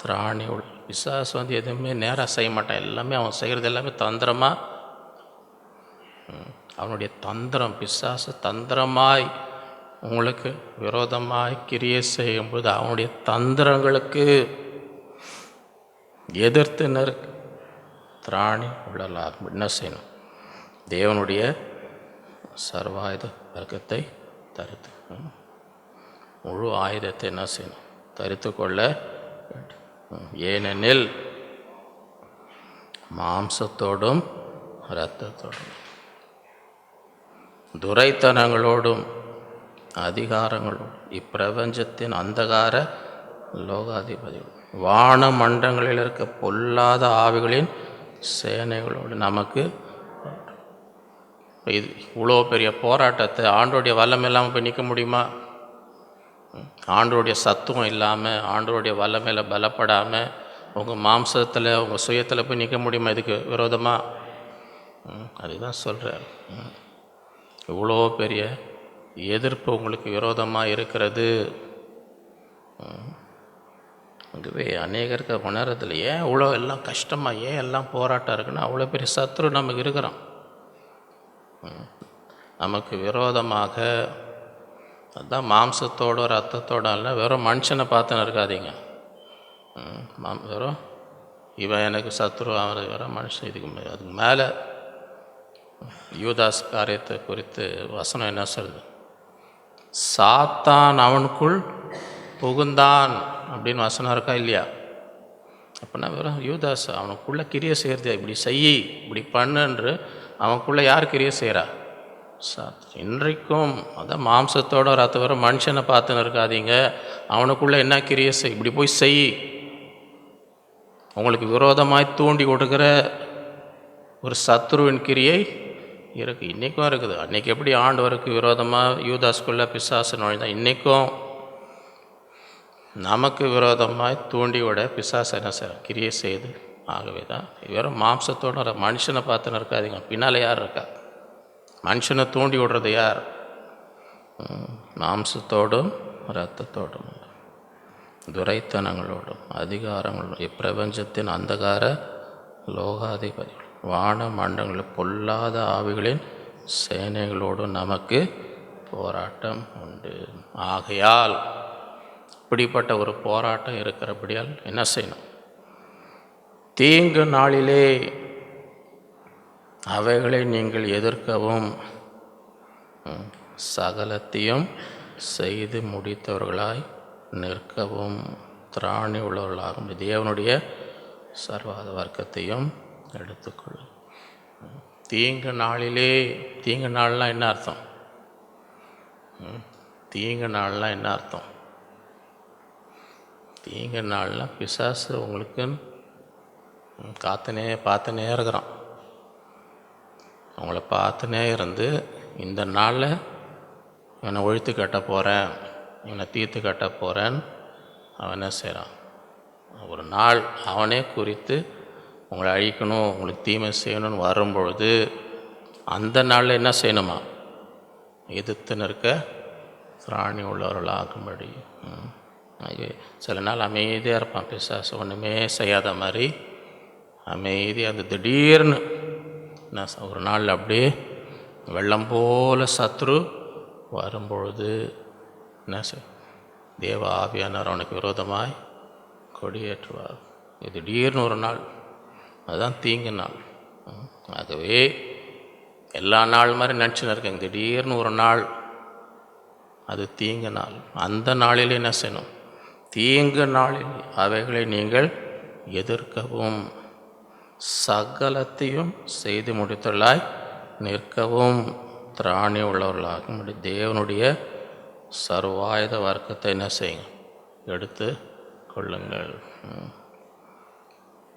திராணி உள்ள. பிசாசு எதுவுமே நேராக செய்ய மாட்டான். எல்லாமே அவன் செய்கிறது எல்லாமே தந்திரமாக. அவனுடைய தந்திரம், பிசாசு தந்திரமாய் உங்களுக்கு விரோதமாய் கிரியை செய்யும்போது அவனுடைய தந்திரங்களுக்கு எதிர்த்து நிற்க திராணி உள்ளலாகும். என்ன செய்யணும்? தேவனுடைய சர்வாயுத வர்க்கத்தை தரித்து, முழு ஆயுதத்தை என்ன செய்யணும்? தரித்து கொள்ள வேண்டும். ஏனெனில் மாம்சத்தோடும் இரத்தத்தோடும் துரைத்தனங்களோடும் அதிகாரங்களோடும் இப்பிரபஞ்சத்தின் அந்தகார லோகாதிபதிகள் வான மண்டங்களில் இருக்க பொல்லாத ஆவிகளின் சேனைகளோடு நமக்கு. இது இவ்வளோ பெரிய போராட்டத்தை ஆண்டோடைய வல்லம் இல்லாமல் போய் நிற்க முடியுமா? ஆண்டோடைய சத்துவம் இல்லாமல், ஆண்டோடைய வல்லமையில் பலப்படாமல் உங்கள் மாம்சத்தில் உங்கள் சுயத்தில் போய் நிற்க முடியுமா இதுக்கு விரோதமாக? அதுதான் சொல்கிறார். இவ்வளோ பெரிய எதிர்ப்பு உங்களுக்கு விரோதமாக இருக்கிறது. அங்கவே அநேகருக்கு உணரதில்லை. ஏன் இவ்வளோ எல்லாம் கஷ்டமாக, ஏன் எல்லாம் போராட்டம் இருக்குன்னா அவ்வளோ பெரிய சத்துரு நமக்கு இருக்கிறான். நமக்கு விரோதமாக. அதுதான் மாம்சத்தோட ரத்தத்தோட இல்லை, வெறும் மனுஷனை பார்த்துன்னு இருக்காதீங்க. வெறும் இவன் எனக்கு சத்ரு, அவன் வெறும் மனுஷன். அதுக்கு மேலே யூதாஸ் காரியத்தை குறித்து வசனம் என்ன சொல்லுது? சாத்தான் அவனுக்குள் புகுந்தான் அப்படின்னு வசனம் இருக்கா இல்லையா? அப்படின்னா வெறும் யூதாஸ் அவனுக்குள்ளே கிரியை செய்கிறது, இப்படி செய் இப்படி பண்ணுன்று அவனுக்குள்ளே யார் கிரியை செய்கிறா? இன்றைக்கும் அதான் மாம்சத்தோட ரத்த வர மனுஷனை பார்த்துன்னு இருக்காதீங்க. அவனுக்குள்ளே என்ன கிரியை செய், இப்படி போய் செய். உங்களுக்கு விரோதமாய் தூண்டி கொடுக்குற ஒரு சத்ருவின் கிரியை இருக்குது, இன்றைக்கும் இருக்குது. அன்றைக்கி எப்படி ஆண்டவருக்கு விரோதமாக யூதாஸ்குள்ளே பிசாசு நுழைந்தான், இன்றைக்கும் நமக்கு விரோதமாய் தூண்டி விட பிசாசு என்ன செய்ய கிரியை செய்து. ஆகவே தான் வெறும் மாம்சத்தோட மனுஷனை பார்த்துன்னு இருக்காதீங்க. பின்னால் யார் இருக்கா? மனுஷனை தூண்டி விடுறது யார்? மாம்சத்தோடும் இரத்தத்தோடும் துரைத்தனங்களோடும் அதிகாரங்களோடும் இப்பிரபஞ்சத்தின் அந்தகார லோகாதிபதிகள் வான மண்டங்களில் பொல்லாத ஆவிகளின் சேனைகளோடும் நமக்கு போராட்டம் உண்டு. ஆகையால் இப்படிப்பட்ட ஒரு போராட்டம் இருக்கிறபடியால் என்ன செய்யணும்? தீங்கு நாளிலே அவைகளை நீங்கள் எதிர்க்கவும் சகலத்தையும் செய்து முடித்தவர்களாய் நிற்கவும் திராணி உள்ளவர்களாகும். தேவனுடைய சர்வாத வர்க்கத்தையும் எடுத்துக்கொள்ளும். தீங்கு நாளிலே, தீங்கு நாள்லாம் என்ன அர்த்தம்? தீங்கு நாள்லாம் என்ன அர்த்தம்? தீங்கு நாள்லாம் பிசாசு உங்களுக்கு பார்த்துனே இருக்கிறான். அவங்கள பார்த்துனே இருந்து இந்த நாளில் இவனை ஒழித்து கட்ட போகிறேன், இவனை தீர்த்து கட்ட போகிறேன்னு அவன் என்ன செய்கிறான்? ஒரு நாள் அவனே குறித்து உங்களை அழிக்கணும், உங்களுக்கு தீமை செய்யணும்னு வரும்பொழுது அந்த நாளில் என்ன செய்யணுமா? எதிர்த்து நிற்க திராணி உள்ளவர்களாகும்படி சில நாள் அமைதியாக இருப்பான் பிசாசு, ஒன்றுமே செய்யாத மாதிரி அமைதியாக. அந்த திடீர்னு ஒரு நாள் அப்படியே வெள்ளம் போல சத்ரு வரும்பொழுது என்ன தேவ ஆவியானவர் அவனுக்கு விரோதமாய் கொடியேற்றுவார். இது திடீர்னு ஒரு நாள், அதுதான் தீங்கு நாள். ஆகவே எல்லா நாள் மாதிரி நினச்சின்னு இருக்கேங்க, திடீர்னு ஒரு நாள் அது தீங்கு நாள். அந்த நாளில் என்ன செய்யணும்? தீங்கு நாளில் அவைகளை நீங்கள் எதிர்க்கவும் சகலத்தையும் செய்து முடித்தலாய் நிற்கவும் திராணி உள்ளவர்களாக தேவனுடைய சர்வாயுத வர்க்கத்தை என்ன செய்யுங்க? எடுத்து கொள்ளுங்கள்.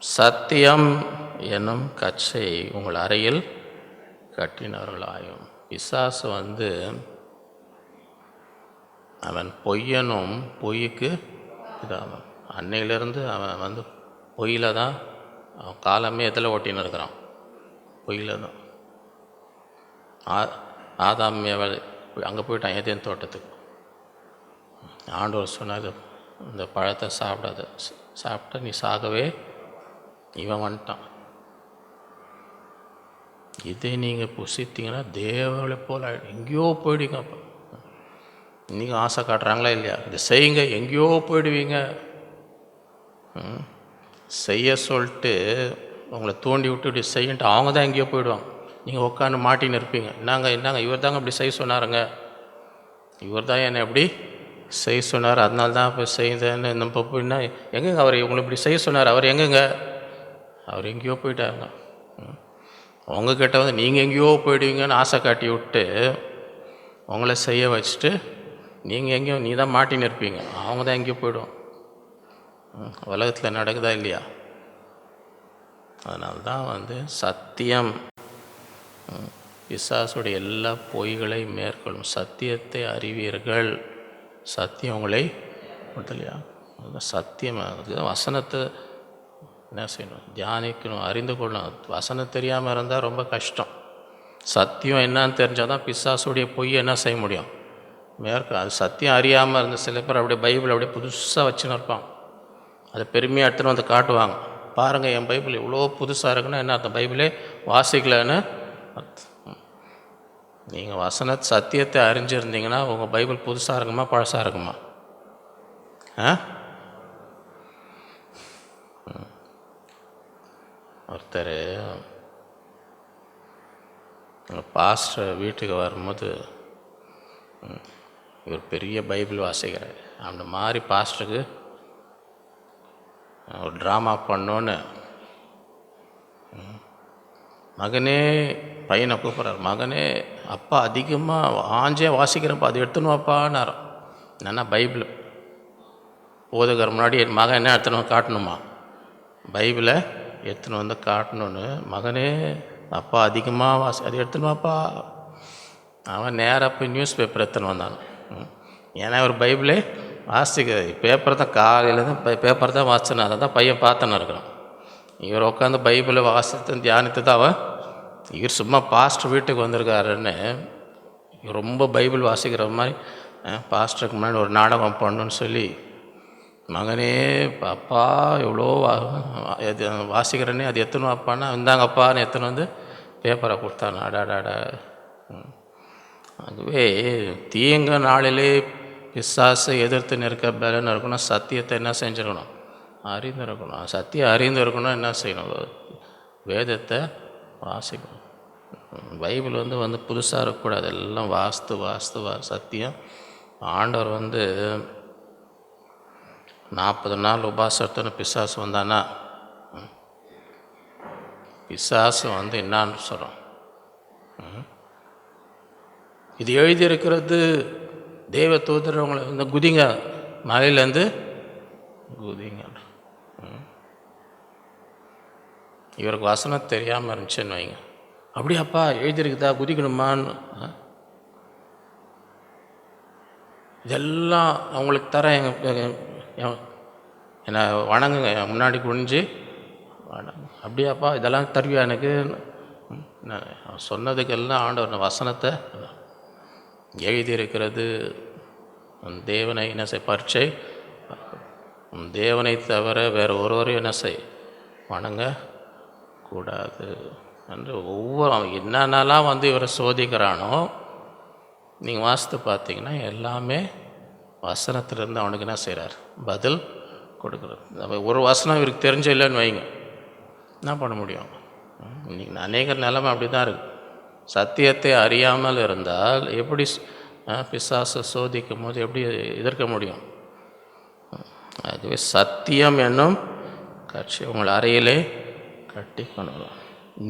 சத்தியம் என்னும் கச்சை உங்கள் அறையில் கட்டினவர்களாயும். பிசாசு அவன் பொய்யனும் பொய்யுக்கு இதாகும். அன்னையிலேருந்து அவன் பொய்யில தான் அவன் காலமே எதில் ஓட்டின்னு இருக்கிறான்? பொய்யில தான். ஆதாம் ஏவாள் அங்கே போயிட்டான் ஏதேன் தோட்டத்துக்கு. ஆண்டவர் சொன்னார், இந்த பழத்தை சாப்பிடாத, சாப்பிட்டா நீ சாகவே. இவன் வந்துட்டான். இதை நீங்கள் புசித்தீங்கன்னா தேவனை போல் எங்கேயோ போயிடுங்க. அப்போ இன்றைக்கும் ஆசை காட்டுறாங்களா இல்லையா? இதை செய்யுங்க, எங்கேயோ போயிடுவீங்க. செய்ய சொல்லிட்டு உங்களை தூண்டி விட்டு இப்படி செய்யின்ட்டு அவங்க தான் எங்கேயோ போயிடுவாங்க. நீங்கள் உட்காந்து மாட்டின்னு இருப்பீங்க. என்னங்க இவர் தாங்க இப்படி செய்ய சொன்னாருங்க, இவர் தான் என்னை எப்படி செய்ய சொன்னார், அதனால தான் இப்போ செய்தேன்னு நம்ம போயின்னா எங்கேங்க அவர் உங்களை இப்படி செய்ய சொன்னார், அவர் எங்கேங்க? அவர் எங்கேயோ போயிட்டாருங்க. உங்ககிட்ட நீங்கள் எங்கேயோ போயிடுவீங்கன்னு ஆசை காட்டி விட்டு உங்களை செய்ய வச்சுட்டு நீங்கள் எங்கேயோ நீ தான் மாட்டின்னு இருப்பீங்க, அவங்க தான் எங்கேயோ போய்டும். உலகத்தில் நடக்குதா இல்லையா? அதனால்தான் சத்தியம் பிசாசுடைய எல்லா பொய்களை மேற்கொள்ளும். சத்தியத்தை அறிவீர்கள், சத்தியம் உங்களை இல்லையா? சத்தியம் வசனத்தை என்ன செய்யணும்? தியானிக்கணும், அறிந்து கொள்ளணும். வசனம் தெரியாமல் இருந்தால் ரொம்ப கஷ்டம். சத்தியம் என்னன்னு தெரிஞ்சால் தான் பிசாசுடைய பொய்யை என்ன செய்ய முடியும்? அது சத்தியம் அறியாமல் இருந்த சில பேர் அப்படியே பைபிள் அப்படியே புதுசாக வச்சுன்னு இருப்பான். அதை பெருமையாக எடுத்துன்னு காட்டுவாங்க. பாருங்கள், என் பைபிள் இவ்வளோ புதுசாக இருக்குன்னா என்ன அர்த்தம்? பைபிளே வாசிக்கலன்னு அர்த்தம். நீங்கள் சத்தியத்தை அறிஞ்சிருந்தீங்கன்னா உங்கள் பைபிள் புதுசாக இருக்குமா பழசாக இருக்குமா? ஒருத்தர் பாஸ்டர் வீட்டுக்கு வரும்போது இவர் பெரிய பைபிள் வாசிக்கிறார். அந்த மாதிரி பாஸ்டருக்கு ஒரு ட்ராமா பண்ணோன்னு மகனே பையனை கூப்பிட்றாரு. மகனே, அப்பா அதிகமாக ஆஞ்சே வாசிக்கிறப்ப அது எடுத்துன்னு வாப்பான்னார். என்னன்னா பைபிள் ஓதுகிற முன்னாடி என் மகன் என்ன எடுத்துன்னு காட்டணுமா? பைபிளை எடுத்துன்னு காட்டணுன்னு. மகனே, அப்பா அதிகமாக அது எடுத்துன்னு வாப்பா. அவன் நேராக போய் நியூஸ் பேப்பர் எடுத்துன்னு வந்தான். ஏன்னா ஒரு பைபிளே வாசிக்கிறது பேப்பர் தான், காலையில் தான் பேப்பர் தான் வாசினா. அதை தான் பையன் பார்த்துன்னு இருக்கிறான். இவர் உட்காந்து பைபிளை வாசித்து தியானித்து தான் அவன். இவர் சும்மா பாஸ்டர் வீட்டுக்கு வந்திருக்காருன்னு ரொம்ப பைபிள் வாசிக்கிற மாதிரி பாஸ்டருக்கு முன்னாடி ஒரு நாடகம் பண்ணணுன்னு சொல்லி, மகனே அப்பா எவ்வளோ வாசிக்கிறேன்னே அது எத்தனை அப்பான்னா இந்தாங்கப்பான்னு எத்தனை பேப்பரை கொடுத்தாங்க. அடாடாடா. ஆகவே தீங்க நாளிலே பிசாசை எதிர்த்து நிற்க பலன்னு இருக்கணும். சத்தியத்தை என்ன செஞ்சுருக்கணும்? அறிந்திருக்கணும். சத்தியம் அறிந்திருக்கணும். என்ன செய்யணும்? வேதத்தை வாசிக்கணும். பைபிள் புதுசாக இருக்கக்கூடாது. எல்லாம் வாஸ்து சத்தியம். ஆண்டவர் 40 நாள் உபாசத்துன்னு பிசாசு வந்தானா, பிசாசு என்னான்னு சொல்கிறோம்? இது எழுதியிருக்கிறது தேவ தூதரவங்களை குதிங்க, மலையிலேருந்து குதிங்க. இவருக்கு வசனம் தெரியாமல் இருந்துச்சுன்னு வைங்க. அப்படியாப்பா எழுதியிருக்குதா குதிக்கணுமான்னு? இதெல்லாம் அவங்களுக்கு தரேன், என்னை வணங்குங்க, முன்னாடி குனிஞ்சு வணங்கு. அப்படியாப்பா இதெல்லாம் தருவியா எனக்கு? சொன்னதுக்கெல்லாம் ஆண்டவர் வசனத்தை எழுதியிருக்கிறது தேவனை என்ன பரீட்சை தேவனை தவிர வேறு ஒருவரையும் என்ன செய் வணங்க கூடாது என்று ஒவ்வொரு என்னென்னலாம் இவரை சோதிக்கிறானோ நீங்கள் வாசித்து பார்த்தீங்கன்னா எல்லாமே வசனத்திலிருந்து அவனுக்கு என்ன செய்கிறார் பதில் கொடுக்குறது. ஒரு வசனம் இவருக்கு தெரிஞ்ச இல்லைன்னு வைங்க, என்ன பண்ண முடியும்? இன்றைக்கி அநேக நிலைமை அப்படி தான் இருக்குது. சத்தியத்தை அறியாமல் இருந்தால் எப்படி பிசாசை சோதிக்கும் போது எப்படி எதிர்க்க முடியும்? ஆகவே சத்தியம் என்னும் கட்சி உங்கள் அறையிலே கட்டி கொண்டு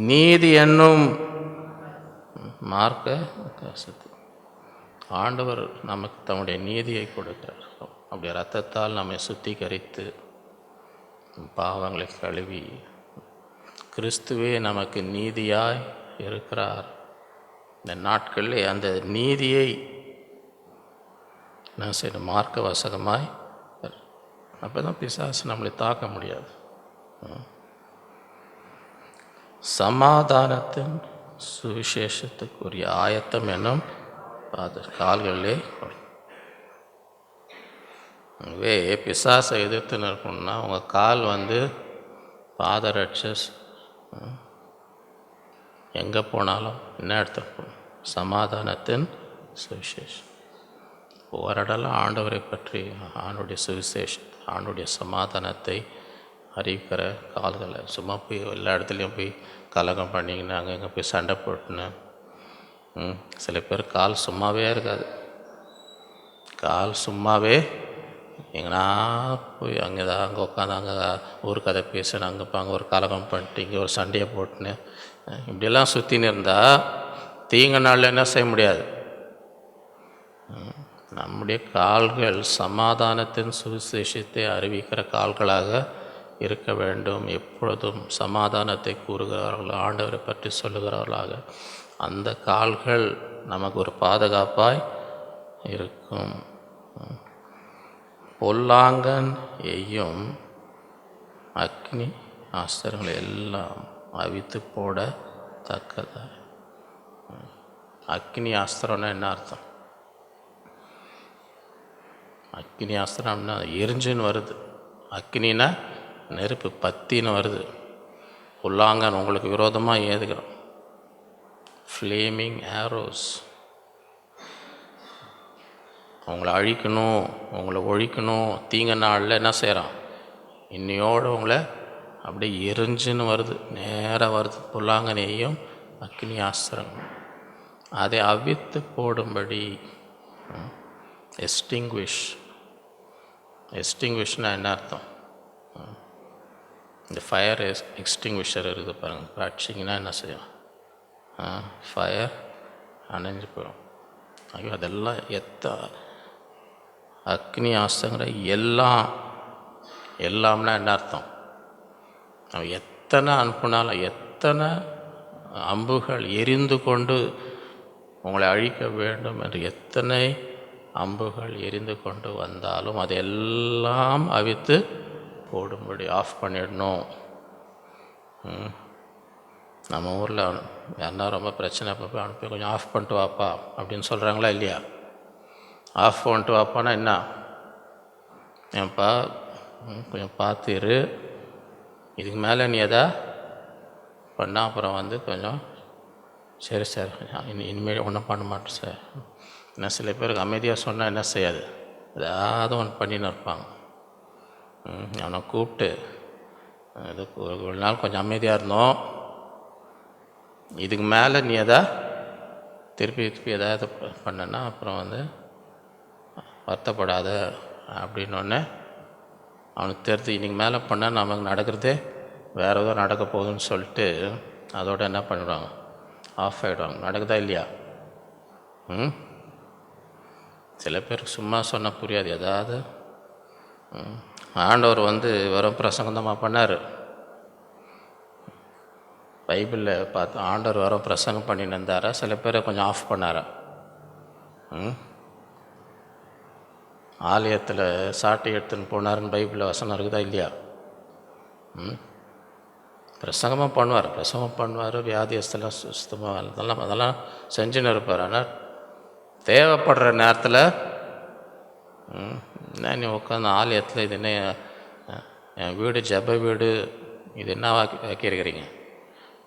நீதி என்னும் மார்க்க ஆண்டவர் நமக்கு தம்முடைய நீதியை கொடுக்கிறார். அப்படி இரத்தத்தால் நம்மை சுத்திகரித்து பாவங்களை கழுவி கிறிஸ்துவே நமக்கு நீதியாய் இருக்கிறார். இந்த நாட்களில் அந்த நீதியை என்ன செய்யணும்? மார்க்க வசகமாய். அப்போ தான் பிசாசு நம்மளை தாக்க முடியாது. சமாதானத்தின் சுவிசேஷத்துக்குரிய ஆயத்தம் என்னும் கால்களிலே. பிசாசை எதிர்த்து நிற்கணும்னா உங்கள் கால் பாதரட்சஸ் எங்கே போனாலும் என்ன எடுத்துருக்கணும்? சமாதானத்தின் சுவிசேஷம். ஒவ்வொருடலாம் ஆண்டவரை பற்றி ஆண்டுடைய சுவிசேஷம் ஆண்டுடைய சமாதானத்தை அறிவிக்கிற கால்களை சும்மா போய் எல்லா இடத்துலையும் போய் கலகம் பண்ணிங்கன்னா அங்கே போய் சண்டை போட்டுன்னு. சில பேர் கால் சும்மாவே இருக்காது. கால் சும்மாவே எங்கன்னா போய் அங்கே தான் அங்கே உட்காந்து அங்கே ஒரு கதை பேசுன்னு அங்கே அங்கே ஒரு கலகம் பண்ணிட்டு இங்கே ஒரு சண்டையை போட்டுன்னு இப்படியெல்லாம் சுற்றின்னு இருந்தால் தீங்கு நாளில் என்ன செய்ய முடியாது. நம்முடைய கால்கள் சமாதானத்தின் சுவிசேஷத்தை அறிவிக்கிற கால்களாக இருக்க வேண்டும். எப்பொழுதும் சமாதானத்தை கூறுகிறார்கள், ஆண்டவரை பற்றி சொல்லுகிறார்களாக அந்த கால்கள் நமக்கு ஒரு பாதுகாப்பாய் இருக்கும். பொல்லாங்கன் எய்யும் அக்னி ஆஸ்திரங்கள் எல்லாம் அவித்து போடத்தக்கதா. அக்னி ஆஸ்திரம்னா என்ன அர்த்தம்? அக்னி ஆஸ்திரம்னா எரிஞ்சுன்னு வருது. அக்னின்னா நெருப்பு, பத்தின்னு வருது. பொல்லாங்கன் உங்களுக்கு விரோதமாக ஏதுகிறோம். ஃப்ளேமிங் ஆரோஸ் உங்களை அழிக்கணும், உங்களை ஒழிக்கணும். தீங்க நாளில் என்ன செய்கிறான்? இன்னையோடு உங்களை அப்படியே எரிஞ்சுன்னு வருது, நேராக வருது. பொல்லாங்கனையும் அக்னி ஆஸ்திரங்கள் அதை அவித்து போடும்படி. எஸ்டிங்விஷ்னா என்ன அர்த்தம்? இந்த ஃபயர் எக்ஸ்டிங்விஷர் இருக்குது பாருங்கள். இப்போ அடிச்சிங்கன்னா என்ன செய்யும்? ஃபயர் அணைஞ்சு போயிடும். ஐயோ, அதெல்லாம் அக்னி ஆஸ்திரங்கிற எல்லாம்னா என்ன அர்த்தம்? அவன் எத்தனை அனுப்புனாலும், எத்தனை அம்புகள் எரிந்து கொண்டு உங்களை அழிக்க வேண்டும் என்று எத்தனை அம்புகள் எரிந்து கொண்டு வந்தாலும் அதெல்லாம் அவித்து போடும்படி ஆஃப் பண்ணிடணும். நம்ம ஊரில் யாருன்னா ரொம்ப பிரச்சனை அப்போ அனுப்பி கொஞ்சம் ஆஃப் பண்ணிட்டு வாப்பா அப்படின்னு சொல்கிறாங்களா இல்லையா? ஆஃப் பண்ணிட்டு வாப்பான்னா என்ன? ஏன்ப்பா கொஞ்சம் பார்த்துரு, இதுக்கு மேலே நீ எதா பண்ணால் அப்புறம் கொஞ்சம் சரி சார் இனிமேல் ஒன்றும் பண்ண மாட்டேன் சார். என்ன சில பேருக்கு அமைதியாக சொன்னால் என்ன செய்யாது, ஏதாவது ஒன்று பண்ணின்னு இருப்பாங்க. அவனை கூப்பிட்டு இது ஒரு நாள் கொஞ்சம் அமைதியாக இருந்தோம், இதுக்கு மேலே நீ திருப்பி எதாவது பண்ணனா அப்புறம் வருத்தப்படாத அப்படின்னோடனே அவனுக்கு தெரிஞ்சு இன்றைக்கி மேலே பண்ணால் நமக்கு நடக்கிறதே வேறு ஏதோ நடக்க போகுதுன்னு சொல்லிட்டு அதோடு என்ன பண்ணிவிடுவாங்க? ஆஃப் ஆகிடுவாங்க. நடக்குதா இல்லையா? சில பேருக்கு சும்மா சொன்னால் புரியாது. ஏதாவது ஆண்டவர் வெறும் பிரசங்கமாக பண்ணார். பைபிளில் பார்த்து ஆண்டவர் வெறும் பிரசங்கம் பண்ணின்னு இருந்தாரா? சில பேரை கொஞ்சம் ஆஃப் பண்ணாரா? ஆலயத்தில் சாட்டை எடுத்துன்னு போனாருன்னு பைபிளில் வசனம் இருக்குதா இல்லையா? பிரசங்கமாக பண்ணுவார், வியாதியஸ்தெல்லாம் சுத்தமாக அதெல்லாம் செஞ்சுன்னு இருப்பார். ஆனால் தேவைப்படுற நேரத்தில் என்ன நீ உட்காந்து ஆலயத்தில் இது என்ன என் வீடு ஜெப வீடு, இது என்ன வாக்கியிருக்கிறீங்க?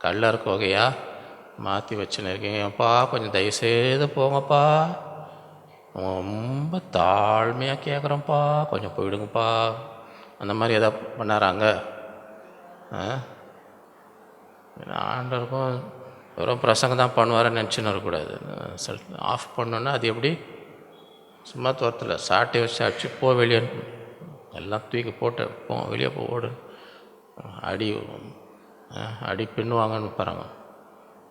கல்லர் கோகையாக மாற்றி வச்சுன்னு இருக்கீங்கப்பா, கொஞ்சம் தயவுசெய்து போங்கப்பா, ரொம்ப தாழ்மையாக கேட்குறோம்ப்பா, கொஞ்சம் போயிடுங்கப்பா. அந்த மாதிரி எதாவது பண்ணாராங்க? ஆண்டவருக்கும் வெறும் பிரசங்கம் தான் பண்ணுவாருன்னு நினச்சின்னு வரக்கூடாது. ஆஃப் பண்ணோன்னா அது எப்படி சும்மா தோரத்தில் சாட்டை வச்சு அடிச்சு போ வெளியே, எல்லாம் தூக்கி போட்டு போ வெளியே போ ஓடு, அடி பின்னுவாங்கன்னு பாருங்க,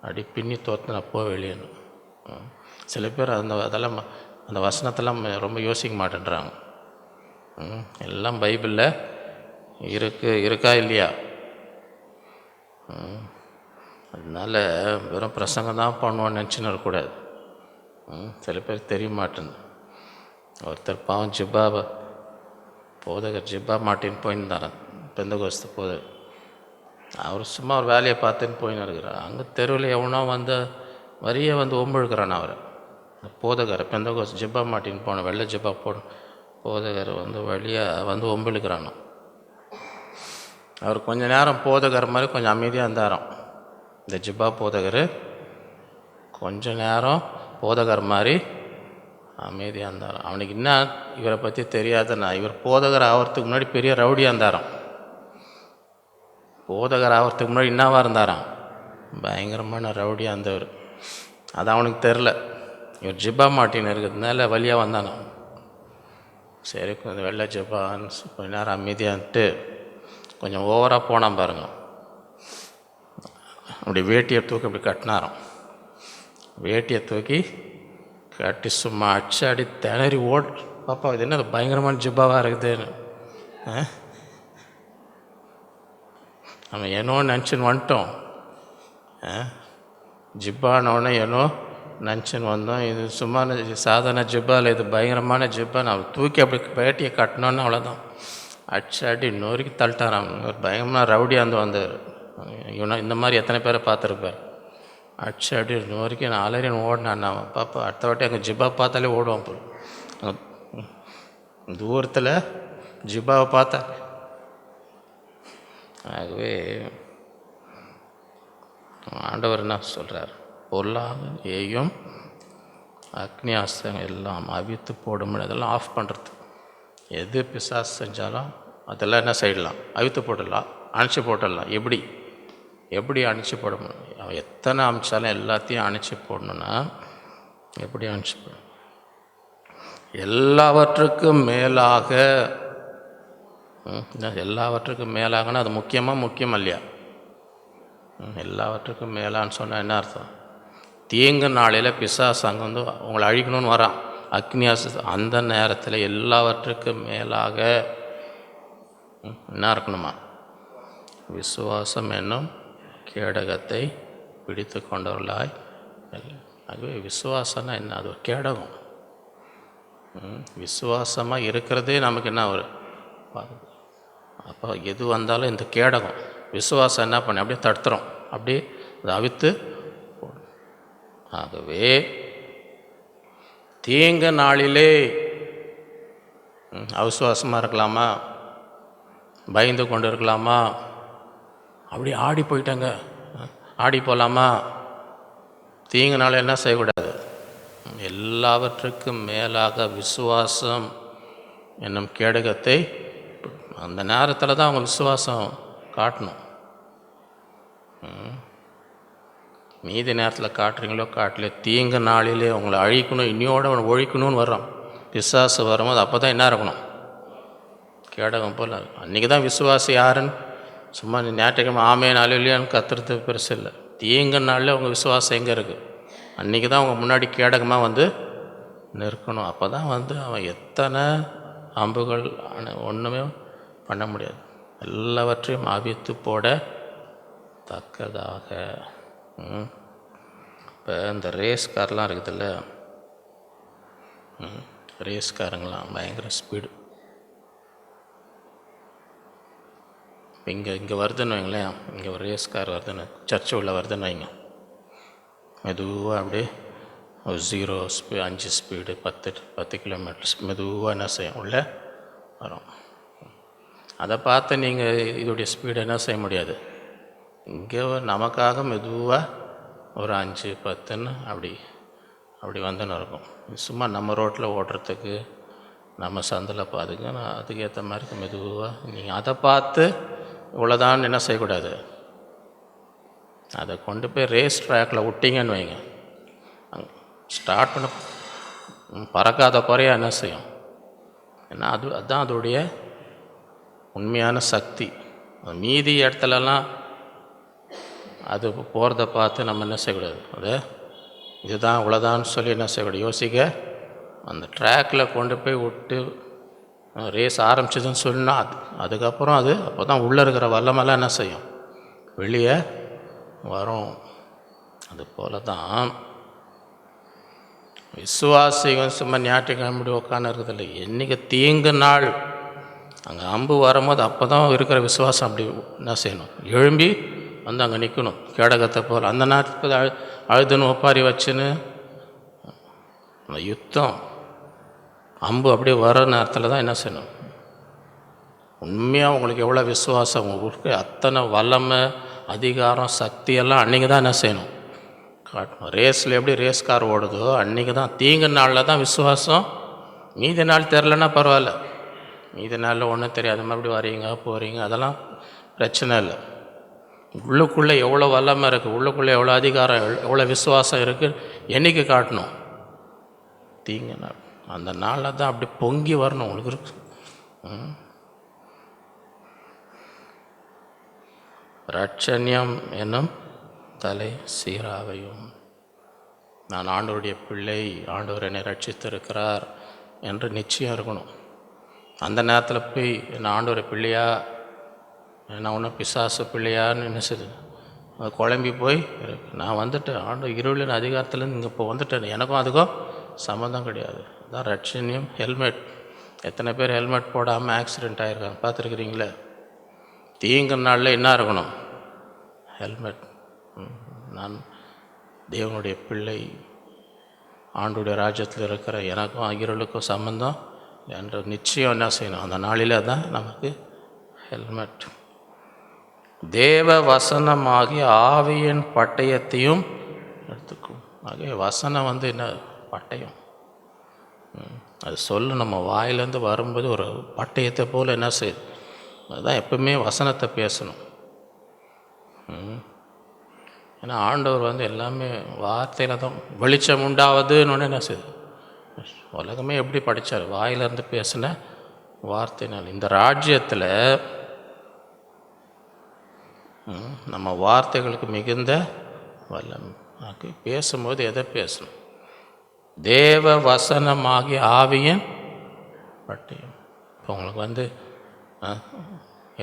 அடி பின்னி தோற்றுனா போ வெளியேன்னு. சில பேர் அதெல்லாம் அந்த வசனத்தெல்லாம் ரொம்ப யோசிக்க மாட்டேன்றாங்க. எல்லாம் பைபிளில் இருக்கா இல்லையா? அதனால் வெறும் பிரசங்கம் தான் பண்ணுவோன்னு நினச்சின்னு இருக்கக்கூடாது. சில பேர் தெரிய மாட்டேங்குது. ஒருத்தர் பாவம் போதகர் ஜிப்பா மாட்டின்னு போயிருந்தாரன், பெந்தகோஸ்து போதகர். அவர் சும்மா ஒரு வேலையை பார்த்துன்னு போயின்னு இருக்கிறார். அங்கே தெருவில் எவனோ வரியை ஒம்புழுக்கிறான் அவரை, போதகரை. பெந்தகோஸ்து ஜிப்பா மாட்டின்னு போன வெள்ளை ஜிப்பா போதகர் வழியாக ஒம்புழுக்கிறானோ. அவர் கொஞ்ச நேரம் போதகர் மாதிரி கொஞ்சம் அமைதியாக இருந்தாராம். இந்த ஜிப்பா போதகர் கொஞ்ச நேரம் போதகர் மாதிரி அமைதியாக இருந்தாராம். அவனுக்கு என்ன இவரை பற்றி தெரியாதுன்னா, இவர் போதகர் ஆகிறதுக்கு முன்னாடி பெரிய ரவுடியாக இருந்தாராம். போதகர் ஆகிறதுக்கு முன்னாடி என்னவாக இருந்தாராம்? பயங்கரமான ரவுடியாக இருந்தவர். அது அவனுக்கு தெரில. இவர் ஜிப்பா மாட்டின்னு இருக்கிறதுனால வழியாக வந்தானோ. சரி, கொஞ்சம் வெள்ளை ஜிப்பான்னு கொஞ்ச நேரம் அமைதியான்ட்டு கொஞ்சம் ஓவராக போனான் பாருங்க. அப்படி வேட்டியை தூக்கி அப்படி கட்டினாராம். வேட்டியை தூக்கி கட்டி சும்மா அடி திணறி பாப்பா இது என்ன பயங்கரமான ஜிப்பாவாக இருக்குதுன்னு. நம்ம ஏனோ நினச்சின்னு வந்துட்டோம். ஜிப்பானோடனே ஏனோ நினச்சின்னு வந்தோம். இது சும்மா சாதாரண ஜிப்பா இல்லை, இது பயங்கரமான ஜிப்பா. நான் தூக்கி அப்படி வேட்டியை கட்டினோன்னு அவ்வளோதான் அடி நொறுக்கி தள்ளிட்டாராம். ஒரு பயங்கரமாக ரவுடியாக வந்தார். இவனா இந்த மாதிரி எத்தனை பேரை பார்த்துருப்பார். அடி நொறுக்கி நான் அலறின்னு ஓடினான். நான் பாப்பா அடுத்த வாட்டி அங்கே ஜிப்பா பார்த்தாலே ஓடுவான் போல். தூரத்தில் ஜிப்பாவை பார்த்தா. ஆகவே ஆண்டவர் என்ன சொல்கிறார்? பொருளாக ஏயும் அக்னி ஆஸ்திரங்கள் எல்லாம் அவித்து போடும். அதெல்லாம் ஆஃப் பண்ணுறது. எது பிசாசு செஞ்சாலும் அதெல்லாம் என்ன செய்யலாம்? அவித்து போடலாம், அணைச்சி போட்டுடலாம். எப்படி அணைச்சி போட முடியும்? அவன் எத்தனை அமிச்சாலும் எல்லாத்தையும் அணைச்சி போடணுன்னா எப்படி அணைச்சி போடணும்? எல்லாவற்றுக்கும் மேலாக, எல்லாவற்றுக்கும் மேலாகனா அது முக்கியம் இல்லையா? எல்லாவற்றுக்கும் மேலான்னு சொன்னால் என்ன அர்த்தம்? தீங்கு நாளையில் பிசாசு அங்கே உங்களை அழிக்கணும்னு வரான், அக்னியாசு. அந்த நேரத்தில் எல்லாவற்றுக்கும் மேலாக என்ன இருக்கணுமா? விசுவாசம் என்னும் கேடகத்தை பிடித்து கொண்டவர்களாய். ஆகவே விசுவாசம்னா என்ன? அது ஒரு கேடகம். விசுவாசமாக இருக்கிறதே நமக்கு என்ன ஒரு. அப்போ எது வந்தாலும் இந்த கேடகம் விசுவாசம் என்ன பண்ணி அப்படியே தடுத்துறோம், அப்படியே அதை அவித்து. ஆகவே தீங்கு நாளிலே அவிசுவாசமாக இருக்கலாமா? பயந்து கொண்டு இருக்கலாமா? அப்படி ஆடி போயிட்டாங்க, ஆடி போகலாமா? தீங்கு நாள் என்ன செய்யக்கூடாது? எல்லாவற்றுக்கும் மேலாக விசுவாசம் என்னும் கேடகத்தை. அந்த நேரத்தில் தான் அவங்க விசுவாசம் காட்டணும். மீதி நேரத்தில் காட்டுறீங்களோ காட்டலையோ, தீங்கு நாளிலே உங்களை அழிக்கணும், இன்னையோடு அவனை ஒழிக்கணும்னு வர்றோம். பிசாசு வரும்போது அப்போ தான் என்ன இருக்கணும்? கேடகம் போல். அன்றைக்கி தான் விசுவாசி யாருன்னு சும்மா ஞாயிற்றுக்கிழமை ஆமே நாளிலேயான்னு கத்துறது பெருசு இல்லை. தீங்கு நாளில் அவங்க விசுவாசம் எங்கே இருக்குது? அன்றைக்கி தான் அவங்க முன்னாடி கேடகமாக நிற்கணும். அப்போ தான் அவன் எத்தனை அம்புகள் ஒன்றுமே பண்ண முடியாது. எல்லாவற்றையும் அவித்து போட தக்கதாக. இப்போ இந்த ரேஸ்காரெலாம் இருக்குதுல்ல, ரேஸ்காரங்களாம் பயங்கர ஸ்பீடு. இப்போ இங்கே வருதுன்னு வைங்களேன், இங்கே ஒரு ரேஸ்கார் வருதுன்னு, சர்ச்சு உள்ள வருதுன்னு வைங்க, மெதுவாக அப்படியே ஒரு 0 ஸ்பீடு 5 ஸ்பீடு 10 கிலோமீட்டர்ஸ் மெதுவாக என்ன செய்யும் உள்ளே வரும். அதை பார்த்து நீங்கள் இதோடைய ஸ்பீடு என்ன செய்ய முடியாது. இங்கே நமக்காக மெதுவாக ஒரு 5, 10ன்னு அப்படி அப்படி வந்துன்னு இருக்கும். சும்மா நம்ம ரோட்டில் ஓடுறதுக்கு நம்ம சந்தில் பாதுங்க அதுக்கேற்ற மாதிரி மெதுவாக நீங்கள் அதை பார்த்து இவ்வளோதான் என்ன செய்யக்கூடாது. அதை கொண்டு போய் ரேஸ் ட்ராக்கில் விட்டிங்கன்னு வைங்க, ஸ்டார்ட் பண்ண பறக்காத குறையாக என்ன செய்யும். ஏன்னா அதுதான் அதோடைய உண்மையான சக்தி. மீதி இடத்துலலாம் அது போகிறத பார்த்து நம்ம என்ன செய்யக்கூடாது. அது இதுதான் இவ்வளோதான்னு சொல்லி என்ன செய்யக்கூடாது, யோசிக்க. அந்த ட்ராக்கில் கொண்டு போய் விட்டு ரேஸ் ஆரம்பிச்சதுன்னு சொன்னால் அதுக்கப்புறம் அது அப்போ தான் உள்ளே இருக்கிற வல்லமெல்லாம் என்ன செய்யும், வெளியே வரும். அது போல தான் விசுவாசிகள் சும்மா ஞாயிற்றுக்கிழமை உட்காந்து இருக்குதில்லை. என்றைக்கு தீங்கு நாள் அங்கே அம்பு வரும்போது அப்போ தான் இருக்கிற விசுவாசம் அப்படி என்ன செய்யணும், எழும்பி வந்து அங்கே நிற்கணும் கேடகத்தை போல். அந்த நேரத்துக்கு அழுதுன்னு ஒப்பாரி வச்சுன்னு அந்த யுத்தம் அம்பு அப்படியே வர நேரத்தில் தான் என்ன செய்யணும். உண்மையாக உங்களுக்கு எவ்வளோ விசுவாசம் உங்களுக்கு அத்தனை வல்லமை அதிகாரம் சக்தியெல்லாம் அன்றைக்கி தான் என்ன செய்யணும் காட்டணும். ரேஸில் எப்படி ரேஸ் கார் ஓடுதோ அன்றைக்கி தான் தீங்கு நாளில் தான் விசுவாசம். மீதி நாள் தெரிலன்னா பரவாயில்ல, மீதி நாளில் ஒன்றும் தெரியாது, மறுபடியும் வரீங்க போகிறீங்க அதெல்லாம் பிரச்சனை இல்லை. உள்ளுக்குள்ளே எவ்வளோ வல்லமை இருக்குது, உள்ளுக்குள்ளே எவ்வளோ அதிகாரம் எவ்வளோ விசுவாசம் இருக்குது என்றைக்கு காட்டணும், தீங்கு நாள். அந்த நாளில் தான் அப்படி பொங்கி வரணும் உங்களுக்கு இருக்கு. ரட்சண்யம் என்னும் தலை சீராவையும். நான் ஆண்டவருடைய பிள்ளை, ஆண்டவர் என்னை ரட்சித்திருக்கிறார் என்று நிச்சயம் இருக்கணும். அந்த நேரத்தில் போய் என்ன ஆண்டவர் பிள்ளையா, என்ன ஒன்றும் பிசாசு பிள்ளையான்னு நினைச்சது குழம்பி போய் நான் வந்துட்டேன், ஆண்டு இருளின் அதிகாரத்துலேருந்து இங்கே இப்போ வந்துட்டேன், எனக்கும் அதுக்கும் சம்மந்தம் கிடையாது. அதான் ரட்சண்யம். ஹெல்மெட், எத்தனை பேர் ஹெல்மெட் போடாமல் ஆக்சிடெண்ட் ஆகிருக்காங்க பார்த்துருக்குறீங்களே. தீங்கு நாளில் என்ன இருக்கணும், ஹெல்மெட். நான் தேவனுடைய பிள்ளை, ஆண்டுடைய ராஜ்யத்தில் இருக்கிற எனக்கும் இருளுக்கும் சம்பந்தம் என்ற நிச்சயம் என்ன செய்யணும். அந்த நாளில் தான் நமக்கு ஹெல்மெட். தேவ வசனமாகிய ஆவியின் பட்டயத்தையும் எடுத்துக்கும். ஆகிய வசனம் வந்து என்ன பட்டயம், அது சொல்ல நம்ம வாயிலேருந்து வரும்போது ஒரு பட்டயத்தை போல் என்ன செய்யுது. அதுதான் எப்பவுமே வசனத்தை பேசணும். ஏன்னா ஆண்டவர் வந்து எல்லாமே வார்த்தையில் தான் வெளிச்சம் உண்டாவதுன்னு என்ன செய்யுது. உலகமே எப்படி படித்தார், வாயிலிருந்து பேசின வார்த்தைனால். இந்த ராஜ்யத்தில் நம்ம வார்த்தைகளுக்கு மிகுந்த வல்லம். பேசும்போது எதை பேசணும், தேவ வசனமாகிய ஆவியின் பட்டயம். இப்போ உங்களுக்கு வந்து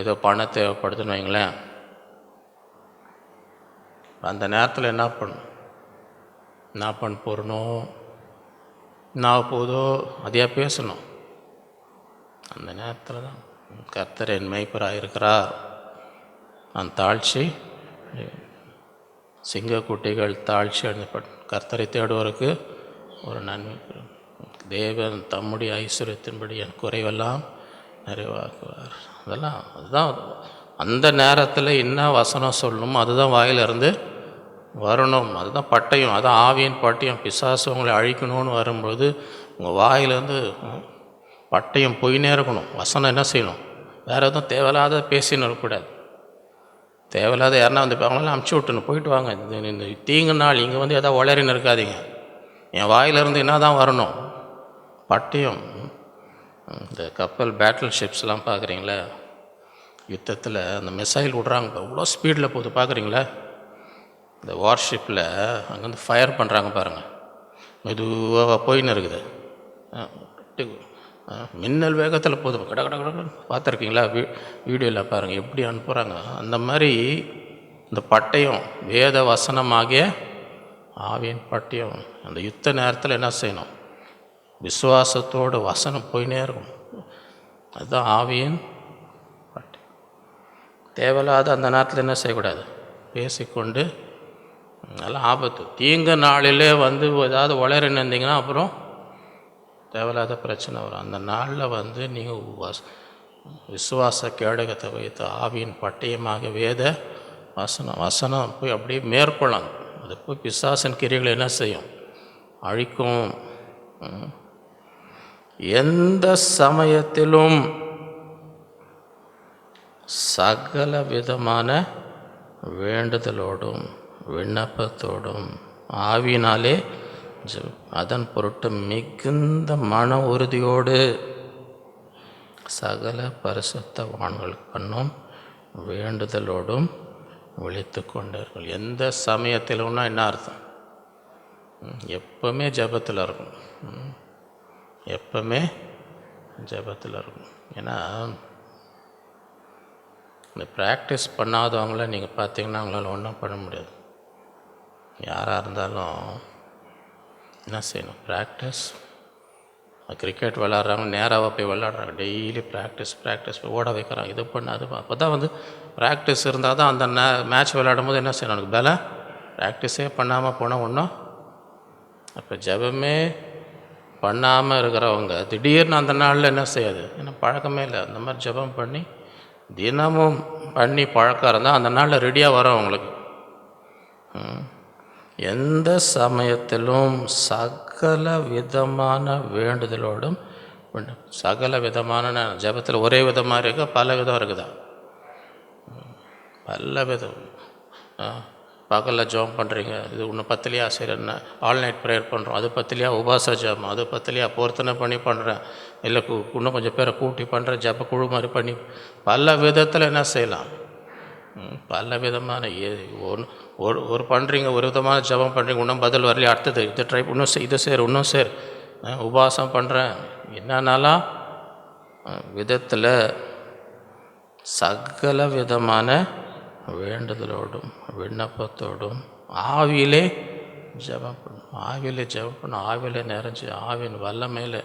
ஏதோ பணம் தேவைப்படுதுன்னு வைங்களேன், அந்த நேரத்தில் என்ன பண்ண போடணும், என்ன போதோ அதையா பேசணும். அந்த நேரத்தில் தான் கர்த்தர் என் மேய்ப்பராக இருக்கிறார், நான் தாழ்ச்சி சிங்கக்குட்டிகள் தாழ்ச்சி அடைந்த கர்த்தரை தேடுவோருக்கு ஒரு நன்மை. தேவன் தம்முடைய ஐஸ்வர்யத்தின்படி என் குறைவெல்லாம் நிறைவாக்குவார். அதுதான் அந்த நேரத்தில் என்ன வசனம் சொல்லணுமோ அதுதான் வாயிலிருந்து வரணும். அதுதான் பட்டயம், அதுதான் ஆவியின் பட்டயம். பிசாசு உங்களை அழிக்கணும்னு வரும்போது உங்கள் வாயிலேருந்து பட்டயம் போயினே இருக்கணும். வசனம் என்ன செய்யணும், வேறு எதுவும் தேவையில்லாத பேசின்னு இருக்கக்கூடாது. தேவையில்லாத யாருன்னா வந்து அவங்களாம் அமுச்சு விட்டுன்னு போயிட்டு வாங்க, இந்த தீங்கு நாள் இங்கே வந்து எதாவது வளரின்னு இருக்காதீங்க. என் வாயிலிருந்து என்ன தான் வரணும், பட்டயம். இந்த கப்பல் பேட்டில் ஷிப்ஸ்லாம் பார்க்குறீங்களே, யுத்தத்தில் அந்த மிசைல் விட்றாங்க, அவ்வளோ ஸ்பீடில் போகுது பார்க்குறீங்களா. இந்த வார்ஷிப்பில் அங்கே வந்து ஃபயர் பண்ணுறாங்க பாருங்கள், மெதுவாக போயின்னு இருக்குது, மின்னல் வேகத்தில் போதும் கட கட கட பார்த்துருக்கீங்களா, வீடியோவில் பாருங்கள் எப்படி அனுப்புகிறாங்க. அந்த மாதிரி இந்த பட்டயம் வேத வசனமாகிய ஆவியின் பட்டயம். அந்த யுத்த நேரத்தில் என்ன செய்யணும், விசுவாசத்தோடு வசனம் போயினே இருக்கும். அதுதான் ஆவியின் பட்டயம். தேவையில்லாத அந்த நேரத்தில் என்ன செய்யக்கூடாது, பேசிக்கொண்டு நல்லா ஆபத்து. தீங்கு நாளிலே வந்து ஏதாவது வளரின்னு இருந்தீங்கன்னா அப்புறம் தேவையில்லாத பிரச்சனை வரும். அந்த நாளில் வந்து நீங்கள் விசுவாச கேடகத்தை வைத்து ஆவியின் பட்டயமாக வேத வசனம் போய் அப்படியே மேற்கொள்ளாங்க. அது போய் பிசாசின் கிரியைகளை என்ன செய்யும்? அழிக்கும். எந்த சமயத்திலும் சகல விதமான வேண்டுதலோடும் விண்ணப்பத்தோடும் ஆவியினாலே அதன் பொருட்டு மிகுந்த மன உறுதியோடு சகல பரிசுத்தவான்களுக்கு பண்ணும் வேண்டுதலோடும் விழித்து கொண்டார்கள். எந்த சமயத்திலும்னா என்ன அர்த்தம்? எப்பவுமே ஜெபத்தில் இருக்கும். எப்பவுமே ஜெபத்தில் இருக்கும். ஏன்னா இந்த ப்ராக்டிஸ் பண்ணாதவங்கள நீங்கள் பார்த்தீங்கன்னா அவங்களால ஒன்றும் பண்ண முடியாது. யாராக இருந்தாலும் என்ன செய்யணும்? ப்ராக்டிஸ். கிரிக்கெட் விளாட்றவங்க நேராக போய் விளாட்றாங்க. டெய்லி ப்ராக்டிஸ் ஓட வைக்கிறாங்க. இது பண்ண அது அப்போ தான் வந்து ப்ராக்டிஸ் இருந்தால் தான் அந்த மேட்ச் விளையாடும் போது என்ன செய்யணும்? எனக்கு பலம். ப்ராக்டிஸே பண்ணாமல் போனால் ஒன்றும். அப்போ ஜெபமே பண்ணாமல் இருக்கிறவங்க திடீர்னு அந்த நாளில் என்ன செய்யாது? ஏன்னா பழக்கமே இல்லை. அந்த மாதிரி ஜெபம் பண்ணி தினமும் பண்ணி பழக்கம் இருந்தால் அந்த நாளில் ரெடியாக வரும் அவங்களுக்கு. எந்த சமயத்திலும் சகல விதமான வேண்டுதலோடும் சகல விதமான ஜெபத்தில் ஒரே விதமாக இருக்கா? பல விதம் இருக்குதா? பல விதம். பகலில் ஜெபம் பண்ணுறீங்க, இது இன்னும் பத்தலையா? சரி, என்ன ஆல் நைட் ப்ரேயர் பண்ணுறோம், அது பத்தலையா? உபாச ஜெபம் அது பத்தலையா? பொருத்தனை பண்ணி பண்ணுறேன், இல்லை இன்னும் கொஞ்சம் பேரை கூட்டி பண்ணுறேன், ஜெப குழு மாதிரி பண்ணி பல விதத்தில் என்ன செய்யலாம்? பல விதமான ஒரு பண்ணுறீங்க, ஒரு விதமான ஜெபம் பண்ணுறீங்க, இன்னும் பதில் வரலையே, அடுத்தது இது ட்ரை இன்னும் இதை சேர் இன்னும் சேர் உபாசம் பண்ணுறேன், என்னன்னாலாம் விதத்தில் சகல விதமான வேண்டுதலோடும் விண்ணப்பத்தோடும் ஆவியிலே ஜெபம் பண்ணும். ஆவியிலே ஜெபம் பண்ணும். ஆவியிலே நிறைஞ்சி ஆவியின் வல்லமையில்.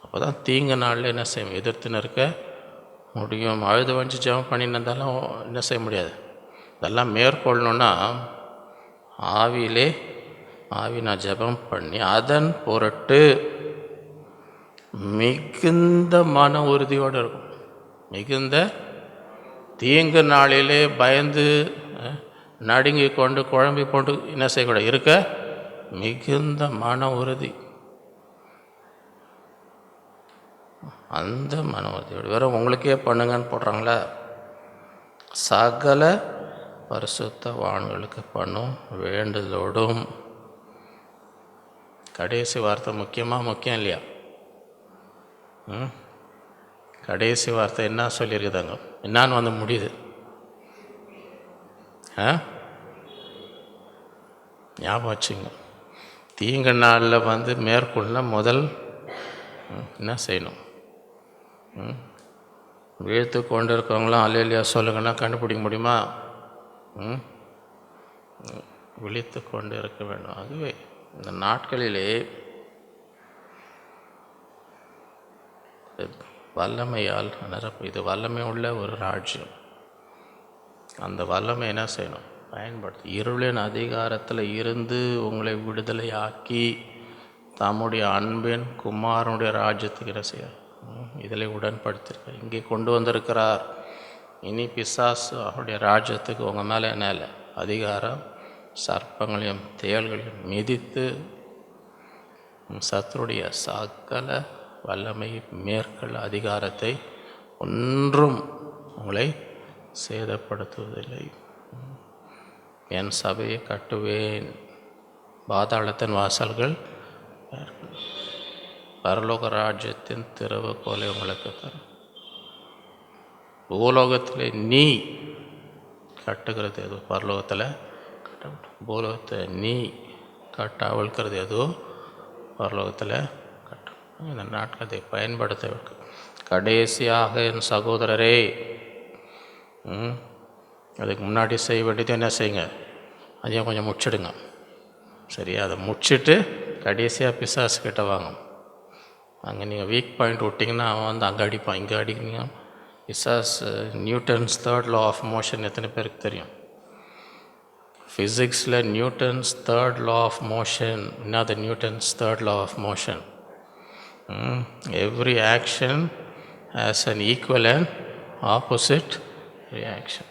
அப்போ தான் தீங்கு நாளில் என்ன செய்யும்? எதிர்த்துன்னு இருக்க முடியும். அழுது வஞ்சி ஜெபம் பண்ணியிருந்தாலும் என்ன செய்ய முடியாது. இதெல்லாம் மேற்கொள்ளணுன்னா ஆவி நான் ஜெபம் பண்ணி அதன் பொருட்டு மிகுந்த மன உறுதியோடு இருக்கும். மிகுந்த தீங்கு நாளிலே பயந்து நடுங்கி கொண்டு குழம்பி கொண்டு என்ன செய்யக்கூடாது? இருக்க மிகுந்த மன உறுதி. அந்த மன உறுதியோடு வேறு உங்களுக்கே பண்ணுங்கன்னு போடுறாங்களா? சகல பரிசுத்தவான்களுக்கு பண்ணும் வேண்டுதலோடும். கடைசி வார்த்தை முக்கியம் இல்லையா? கடைசி வார்த்தை என்ன சொல்லியிருக்குதாங்க? என்னான்னு வந்து முடியுது? ஞாபகம் வச்சுங்க. தீங்கு நாளில் வந்து மேற்கொள்ள முதல் என்ன செய்யணும்? வீழ்த்து கொண்டு இருக்கவங்களாம் அல்லேலூயா சொல்லுங்கன்னா கண்டுபிடிக்க முடியுமா? விழித்து கொண்டு இருக்க வேண்டும். ஆகவே இந்த நாட்களிலே வல்லமையால் நிரப்பு. இது வல்லமை உள்ள ஒரு ராஜ்யம். அந்த வல்லமை என்ன செய்யணும்? பயன்படுத்தி இருளின் அதிகாரத்தில் இருந்து உங்களை விடுதலையாக்கி தம்முடைய அன்பின் குமாரனுடைய ராஜ்யத்துக்கு என்ன செய்ய இதில் உடன்படுத்திருக்கார். இங்கே கொண்டு வந்திருக்கிறார். இனி பிசாசு அவருடைய ராஜ்யத்துக்கு உங்கள் மேலே என்ன இல்லை? அதிகாரம். சர்ப்பங்களையும் தேள்களையும் மிதித்து சத்துருடைய சகல வல்லமை மேற்கொள்ள அதிகாரத்தை ஒன்றும் உங்களை சேதப்படுத்துவதில்லை. என் சபையை கட்டுவேன், பாதாளத்தின் வாசல்கள் பரலோக ராஜ்யத்தின் திறவுகோலை உங்களுக்கு தரும். பூலோகத்தில் நீ கட்டுகிறது எதோ பரலோகத்தில் கட்ட, பூலோகத்தை நீ கட்டாவல்கிறது எதோ பரலோகத்தில் கட்டும். இந்த நாட்களை பயன்படுத்த கடைசியாக என் சகோதரரே, அதுக்கு முன்னாடி செய்ய வேண்டியது என்ன செய்யுங்க? அதையும் கொஞ்சம் முடிச்சிடுங்க. சரியா? அதை முடிச்சுட்டு கடைசியாக பிசாசு கிட்ட வாங்க. அங்கே நீங்கள் வீக் பாயிண்ட் விட்டிங்கன்னா அவன் வந்து அங்கே அடிப்பான், இங்கே அடிக்கிறீங்க. பிசாஸ் Newton's third law of motion எத்தனை பேருக்கு தெரியும்? ஃபிசிக்ஸில் Newton's third law of motion. என்ன அது Newton's third law of motion? Every action has an equal and opposite reaction.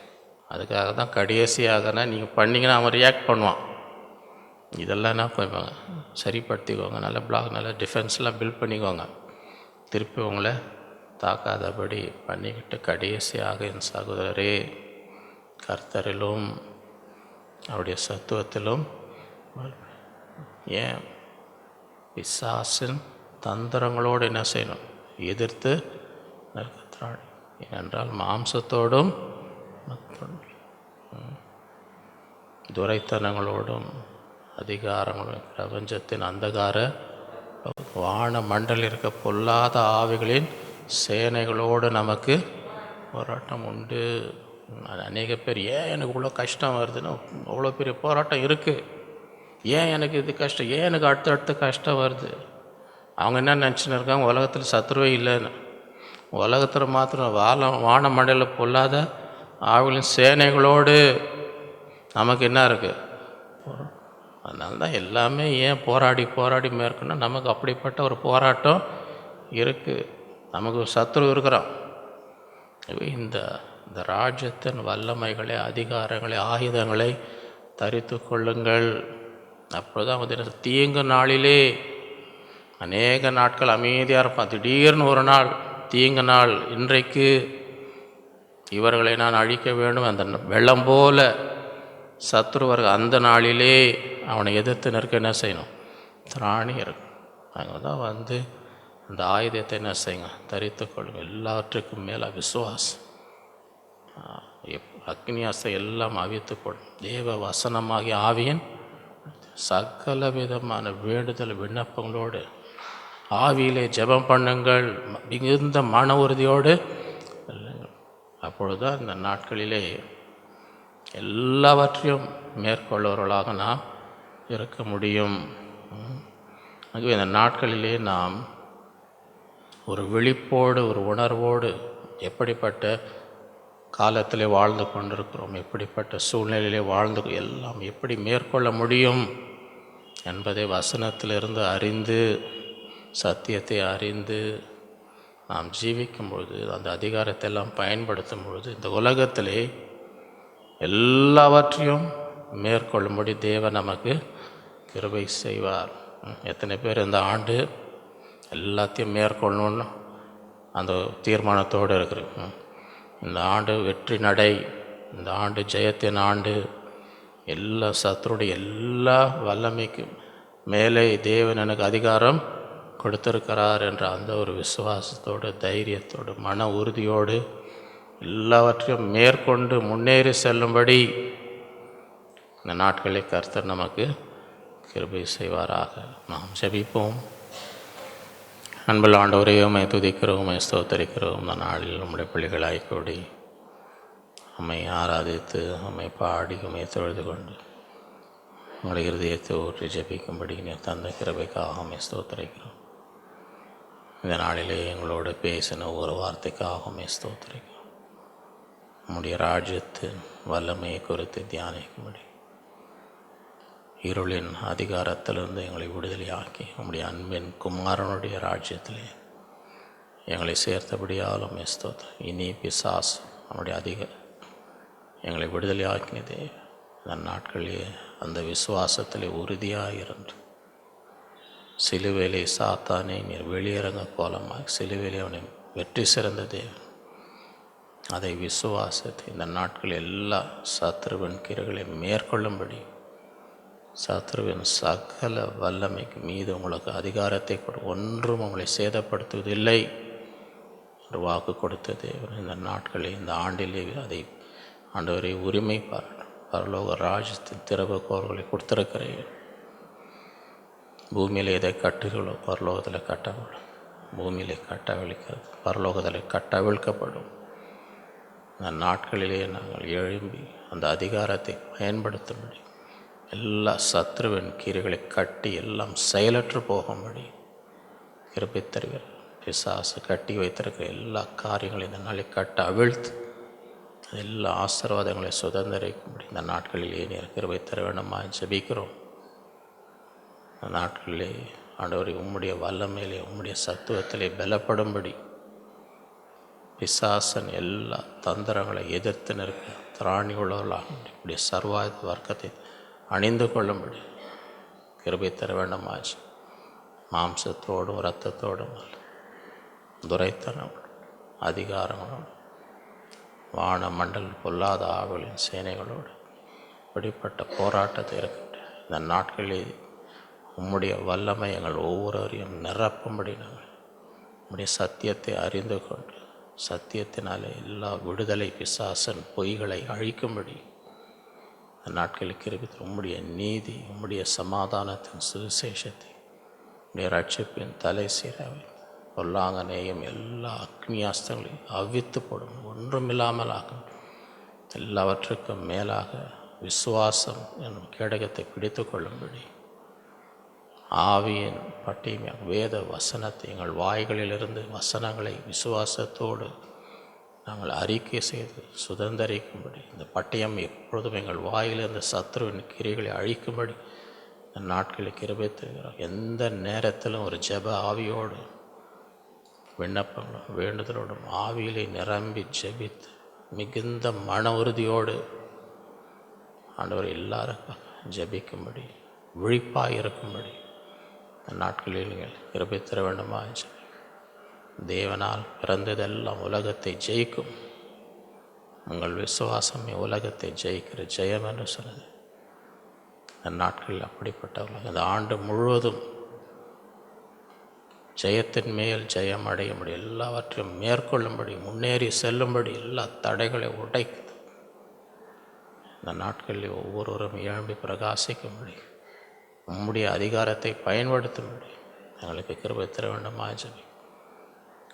அதுக்காக தான் கடைசியாகனா நீங்கள் பண்ணிங்கன்னா அவன் ரியாக்ட் பண்ணுவான். இதெல்லாம் என்ன பண்ணுவாங்க, சரிப்படுத்திக்கோங்க, நல்ல பிளாக், நல்ல டிஃபென்ஸ்லாம் பில்ட் பண்ணிக்கோங்க, திருப்பி உங்களை தாக்காதபடி பண்ணிக்கிட்டு கடைசியாக என் சகோதரரே கர்த்தரிலும் அவருடைய சத்துவத்திலும் ஏன் பிசாசின் தந்திரங்களோடு என்ன செய்யணும், எதிர்த்து நிற்கத்தான். ஏனென்றால் மாம்சத்தோடும் துரைத்தனங்களோடும் அதிகாரங்களும் பிரபஞ்சத்தின் அந்தகார வான மண்டலில் இருக்க பொல்லாத ஆவிகளின் சேனைகளோடு நமக்கு போராட்டம் உண்டு. அநேக பேர் ஏன் எனக்கு இவ்வளோ கஷ்டம் வருதுன்னு, அவ்வளோ பெரிய போராட்டம் இருக்குது, ஏன் எனக்கு இது கஷ்டம், ஏன் எனக்கு அடுத்தடுத்த கஷ்டம் வருது. அவங்க என்ன நினச்சின்னு இருக்காங்க, உலகத்தில் சத்துருவே இல்லைன்னு. உலகத்தில் மாத்திரம் வான மண்டலில் பொல்லாத ஆவிகளின் சேனைகளோடு நமக்கு என்ன இருக்குது. அதனால தான் எல்லாமே ஏன் போராடி மேற்கொண்டா நமக்கு அப்படிப்பட்ட ஒரு போராட்டம் இருக்குது. நமக்கு ஒரு சத்துரு இருக்கிறான். இந்த ராஜ்யத்தின் வல்லமைகளை, அதிகாரங்களை, ஆயுதங்களை தரித்து கொள்ளுங்கள். அப்போதான் வந்து தீங்கு நாளிலே அநேக நாட்கள் அமைதியாக இருப்பான். திடீர்னு ஒரு நாள் தீங்கு நாள், இன்றைக்கு இவர்களை நான் அழிக்க வேண்டும், அந்த வெள்ளம் போல சத்ருவர்கள் அந்த நாளிலே அவனை எதிர்த்து நிற்க என்ன செய்யணும், திராணி இருக்கும். அங்கே தான் வந்து அந்த ஆயுதத்தை என்ன செய்யுங்க, தரித்து கொள்ளுங்க. எல்லாவற்றுக்கும் மேலே விசுவாசம், அக்னியாசை எல்லாம் அவித்து போடும். தேவ வசனமாகிய ஆவியின் சகல விதமான வேண்டுதல் விண்ணப்பங்களோடு ஆவியிலே ஜெபம் பண்ணுங்கள், மிகுந்த மன உறுதியோடு. அப்பொழுதுதான் இந்த நாட்களிலே எல்லாவற்றையும் மேற்கொள்வர்களாக நாம் இருக்க முடியும். ஆகவே இந்த நாட்களிலே நாம் ஒரு விழிப்போடு, ஒரு உணர்வோடு எப்படிப்பட்ட காலத்திலே வாழ்ந்து கொண்டிருக்கிறோம், எப்படிப்பட்ட சூழ்நிலையிலே வாழ்ந்து எல்லாம் எப்படி மேற்கொள்ள முடியும் என்பதை வசனத்திலிருந்து அறிந்து, சத்தியத்தை அறிந்து நாம் ஜீவிக்கும் பொழுது, அந்த அதிகாரத்தை எல்லாம் பயன்படுத்தும் பொழுது இந்த உலகத்திலே எல்லாவற்றையும் மேற்கொள்ளும்படி தேவன் நமக்கு கிருபை செய்வார். எத்தனை பேர் இந்த ஆண்டு எல்லாத்தையும் மேற்கொள்ளணுன்னு அந்த தீர்மானத்தோடு இருக்கிறோம். இந்த ஆண்டு வெற்றி நடை, இந்த ஆண்டு ஜெயத்தின் ஆண்டு, எல்லா சத்துருடைய எல்லா வல்லமைக்கும் மேலே தேவன் எனக்கு அதிகாரம் கொடுத்திருக்கிறார் என்ற அந்த ஒரு விசுவாசத்தோடு, தைரியத்தோடு, மன உறுதியோடு எல்லாவற்றையும் மேற்கொண்டு முன்னேறி செல்லும்படி இந்த நாட்களை கர்த்தர் நமக்கு கிருபை செய்வாராக. நாம் ஜெபிப்போம். அன்புள்ள ஆண்டவரே, உம்மை துதிக்கிறோம், உம்மை ஸ்தோத்தரிக்கிறோம். இந்த நாளில் நம்முடைய பிள்ளைகளாய் கூடி உம்மை ஆராதித்து, உம்மை பாடி, உம்மை தொழுது கொண்டு உங்களுடைய இருதயத்தை ஊற்றி ஜெபிக்கும்படி நீர் தந்த கிருபைக்காக உம்மை ஸ்தோத்தரிக்கிறோம். இந்த நாளிலே எங்களோடு பேசின ஒரு வார்த்தைக்காக உம்மை ஸ்தோத்தரிக்கிறோம். உம்முடைய ராஜ்யத்தின் வல்லமையை குறித்து தியானிக்கும்படி, இருளின் அதிகாரத்திலிருந்து எங்களை விடுதலையாக்கி உம்முடைய அன்பின் குமாரனுடைய ராஜ்யத்திலே எங்களை சேர்த்தபடியால் உம்மை ஸ்தோத்திரம். இனி பிசாஸ் நம்முடைய எங்களை விடுதலையாக்கினதே அந்த நாட்களிலே அந்த விசுவாசத்திலே உறுதியாக இருந்து, சிலுவையிலே சாத்தானை நீர் வெளியிறங்க கோலமாக சிலுவையிலே அவனை வெற்றி சிறந்த தேவன், அதை விசுவாசத்தை இந்த நாட்கள் எல்லா சத்ருவின் கிரைகளை மேற்கொள்ளும்படி, சத்ருவின் சகல வல்லமைக்கு மீது உங்களுக்கு அதிகாரத்தை கொடு, ஒன்றும் உங்களை சேதப்படுத்துவதில்லை என்று வாக்கு கொடுத்த தேவன் இந்த நாட்களில், இந்த ஆண்டிலே அதை ஆண்டவரை உரிமை பரலோக ராஜ்யத்தின் திறவுகோல்களை கொடுத்திருக்கிறேன். பூமியில் எதை கட்டுகளோ பரலோகத்தில் கட்டப்படும், பூமியிலே கட்டவிழ்க்கிறது பரலோகத்தில் கட்டவிழ்க்கப்படும். அந்த நாட்களிலே நாங்கள் எழும்பி அந்த அதிகாரத்தை பயன்படுத்தும்படி, எல்லா சத்ருவின் கீரைகளை கட்டி எல்லாம் செயலற்று போகும்படி கிருபை தருகிறார். பிசாசு கட்டி வைத்திருக்கிற எல்லா காரியங்களையும் இந்த நாளை கட்ட அவிழ்த்து எல்லா ஆசீர்வாதங்களை சுதந்திரிக்கும்படி இந்த நாட்களிலே நீர் கிருபை தர வேண்டுமாய் ஜெபிக்கிறோம். அந்த நாட்களிலே ஆண்டவரை உம்முடைய வல்லமையிலே, உம்முடைய சத்துவத்திலே பலப்படும்படி பிசாசன் எல்லா தந்திரங்களை எதிர்த்து நிற்க திராணி உள்ளவர்களாக இப்படி சர்வாயுத வர்க்கத்தை அணிந்து கொள்ளும்படி கிருபை தர வேண்டுமாச்சு. மாம்சத்தோடும் இரத்தத்தோடும் அல்ல, துரைத்தனம் அதிகாரங்களோடு வான மண்டல் பொல்லாத ஆவலின் சேனைகளோடு இப்படிப்பட்ட போராட்டத்தை இருக்கின்ற இந்த நாட்களில் உம்முடைய வல்லமை எங்கள் ஒவ்வொருவரையும் நிரப்பும்படி நாங்கள் உம்முடைய சத்தியத்தை அறிந்து கொண்டு சத்தியத்தினாலே எல்லா விடுதலை பிசாசன் பொய்களை அழிக்கும்படி இந்த நாட்களில் கிருபித்து உம்முடைய நீதி உம்முடைய சமாதானத்தின் சுவிசேஷத்தை உம்முடைய ரட்சிப்பின் தலை சீராவை பொல்லாங்கனையும் எல்லா அக்னியாஸ்தங்களையும் அவித்து போடும், ஒன்றுமில்லாமல் ஆகும். எல்லாவற்றுக்கும் மேலாக விசுவாசம் என்னும் கேடகத்தை பிடித்து கொள்ளும்படி ஆவியின் பட்டியும் வேத வசனத்தை எங்கள் வாய்களிலிருந்து வசனங்களை விசுவாசத்தோடு நாங்கள் அறிக்கை செய்து சுதந்திரிக்கும்படி இந்த பட்டயம் எப்பொழுதும் எங்கள் வாயிலிருந்து சத்ருவின் கிரிகளை அழிக்கும்படி இந்த நாட்களில் கிருபை தருகிறோம். எந்த நேரத்திலும் ஒரு ஜெப ஆவியோடு விண்ணப்பங்களும் வேண்டுதலோடும் ஆவியிலே நிரம்பி ஜெபித்து மிகுந்த மன உறுதியோடு ஆண்டவர் எல்லாருக்கும் ஜெபிக்கும்படி விழிப்பாக இருக்கும்படி நாட்களில் நீங்கள் கிருபை தர வேண்டுமா? தேவனால் பிறந்ததெல்லாம் உலகத்தை ஜெயிக்கும், உங்கள் விசுவாசமே உலகத்தை ஜெயிக்கிற ஜெயம் என்று சொன்னது. அந்த நாட்களில் அப்படிப்பட்டவர்கள் அந்த ஆண்டு முழுவதும் ஜெயத்தின் மேல் ஜெயம் அடைய முடியும், எல்லாவற்றையும் மேற்கொள்ளும்படி முன்னேறி செல்லும்படி எல்லா தடைகளை உடைக்குது. இந்த நாட்களில் ஒவ்வொருவரும் எழும்பி பிரகாசிக்கும்படி உம்முடைய அதிகாரத்தை பயன்படுத்தும்படி எங்களுக்கு கிருபை தர வேண்டுமா ஜெபி.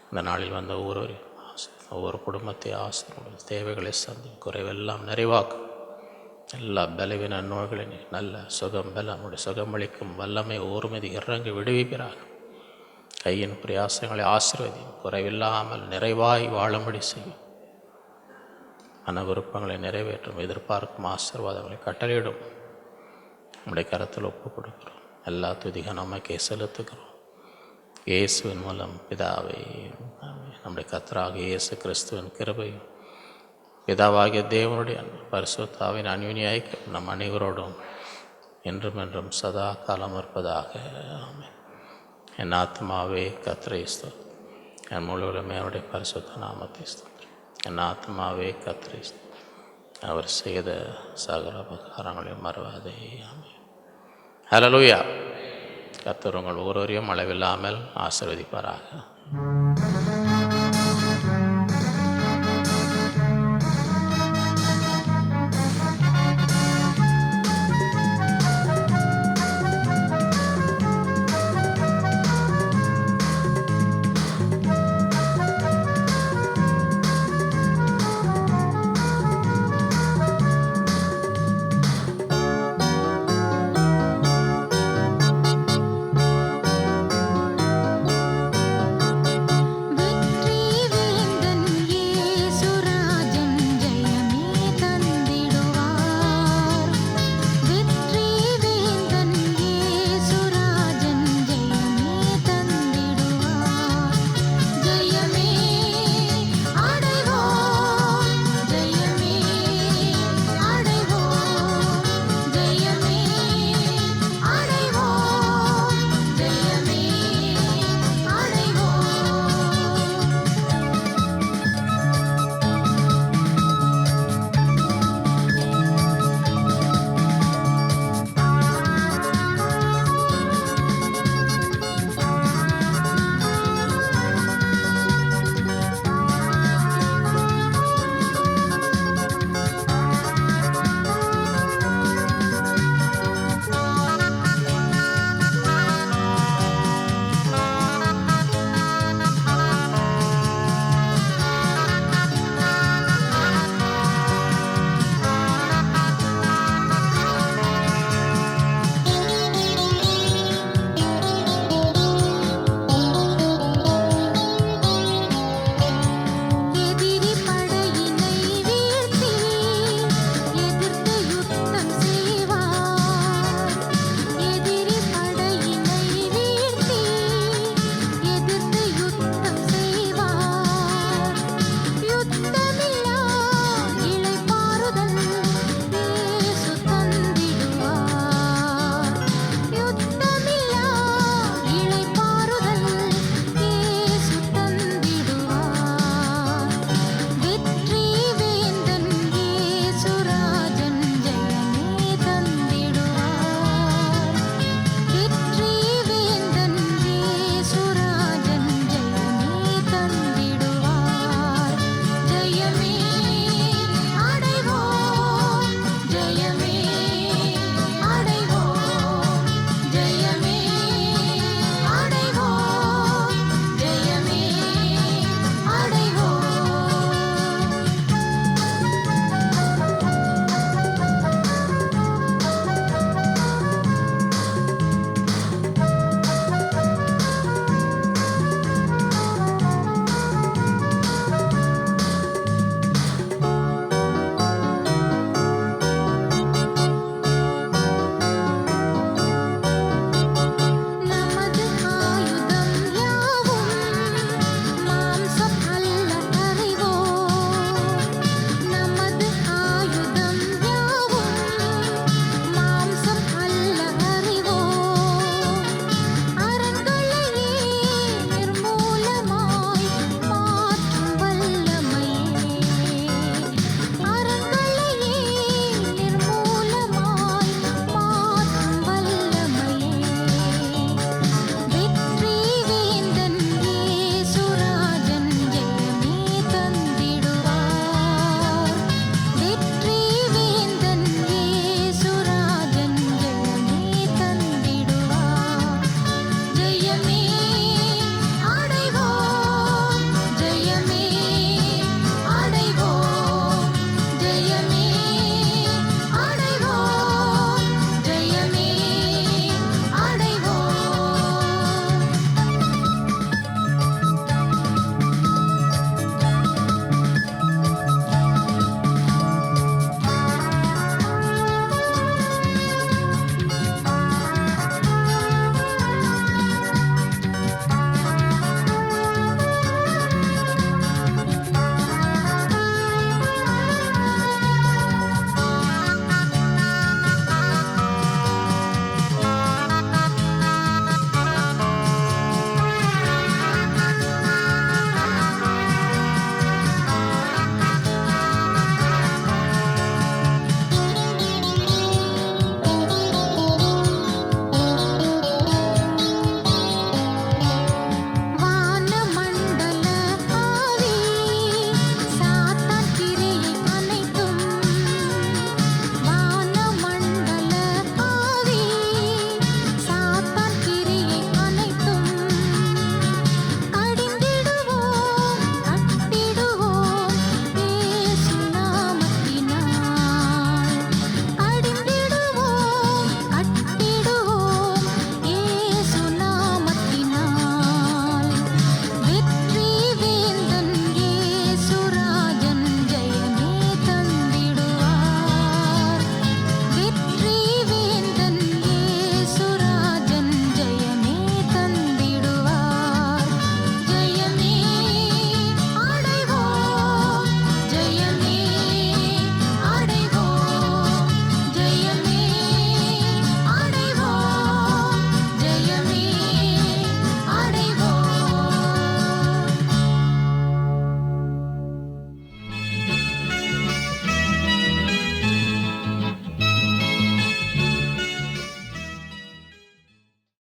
இந்த நாளில் வந்த ஒவ்வொரு குடும்பத்தை ஆசிரியர்கள் தேவைகளை சந்தி குறைவெல்லாம் நிறைவாக்கும். எல்லா பலவீன நோய்களின் நல்ல சுகம் பலம் நம்முடைய சுகமளிக்கும் வல்லமை ஒருமதி இறங்கி விடுவிப்பீராக. கையின் பிரயாசங்களை ஆசீர்வதியும், குறைவில்லாமல் நிறைவாய் வாழும்படி செய்யும். மன விருப்பங்களை நிறைவேற்றும், எதிர்பார்க்கும் ஆசீர்வாதங்களை கட்டளையிடும். நம்முடைய கரத்தில் ஒப்புக் கொடுக்கிறோம். எல்லா துதிக நமக்கே செலுத்துகிறோம். இயேசுவின் மூலம் பிதாவை நம்முடைய கர்த்தராக இயேசு கிறிஸ்துவின் கிருபையும் பிதாவாகிய தேவனுடைய பரிசுத்தாவின் அன்யோன்ய ஐக்கியம் நம் அனைவரோடும் என்றும் என்றும் சதா காலம் இருப்பதாக. ஆமென். என் ஆத்மாவே கர்த்தரை ஸ்தோத்திரி, என் முழுவதுமே அவருடைய பரிசுத்த நாமத்தை ஸ்தோத்திரி. என் ஆத்மாவே கர்த்தரை ஸ்தோத்திரி, அவர் செய்த சகல உபகாரங்களையும் மறவாதே. ஆமென். ஹல்லேலூயா. கர்த்தர் உங்கள் ஒவ்வொருவரையும் அளவில்லாமல் ஆசீர்வதிப்பாராக.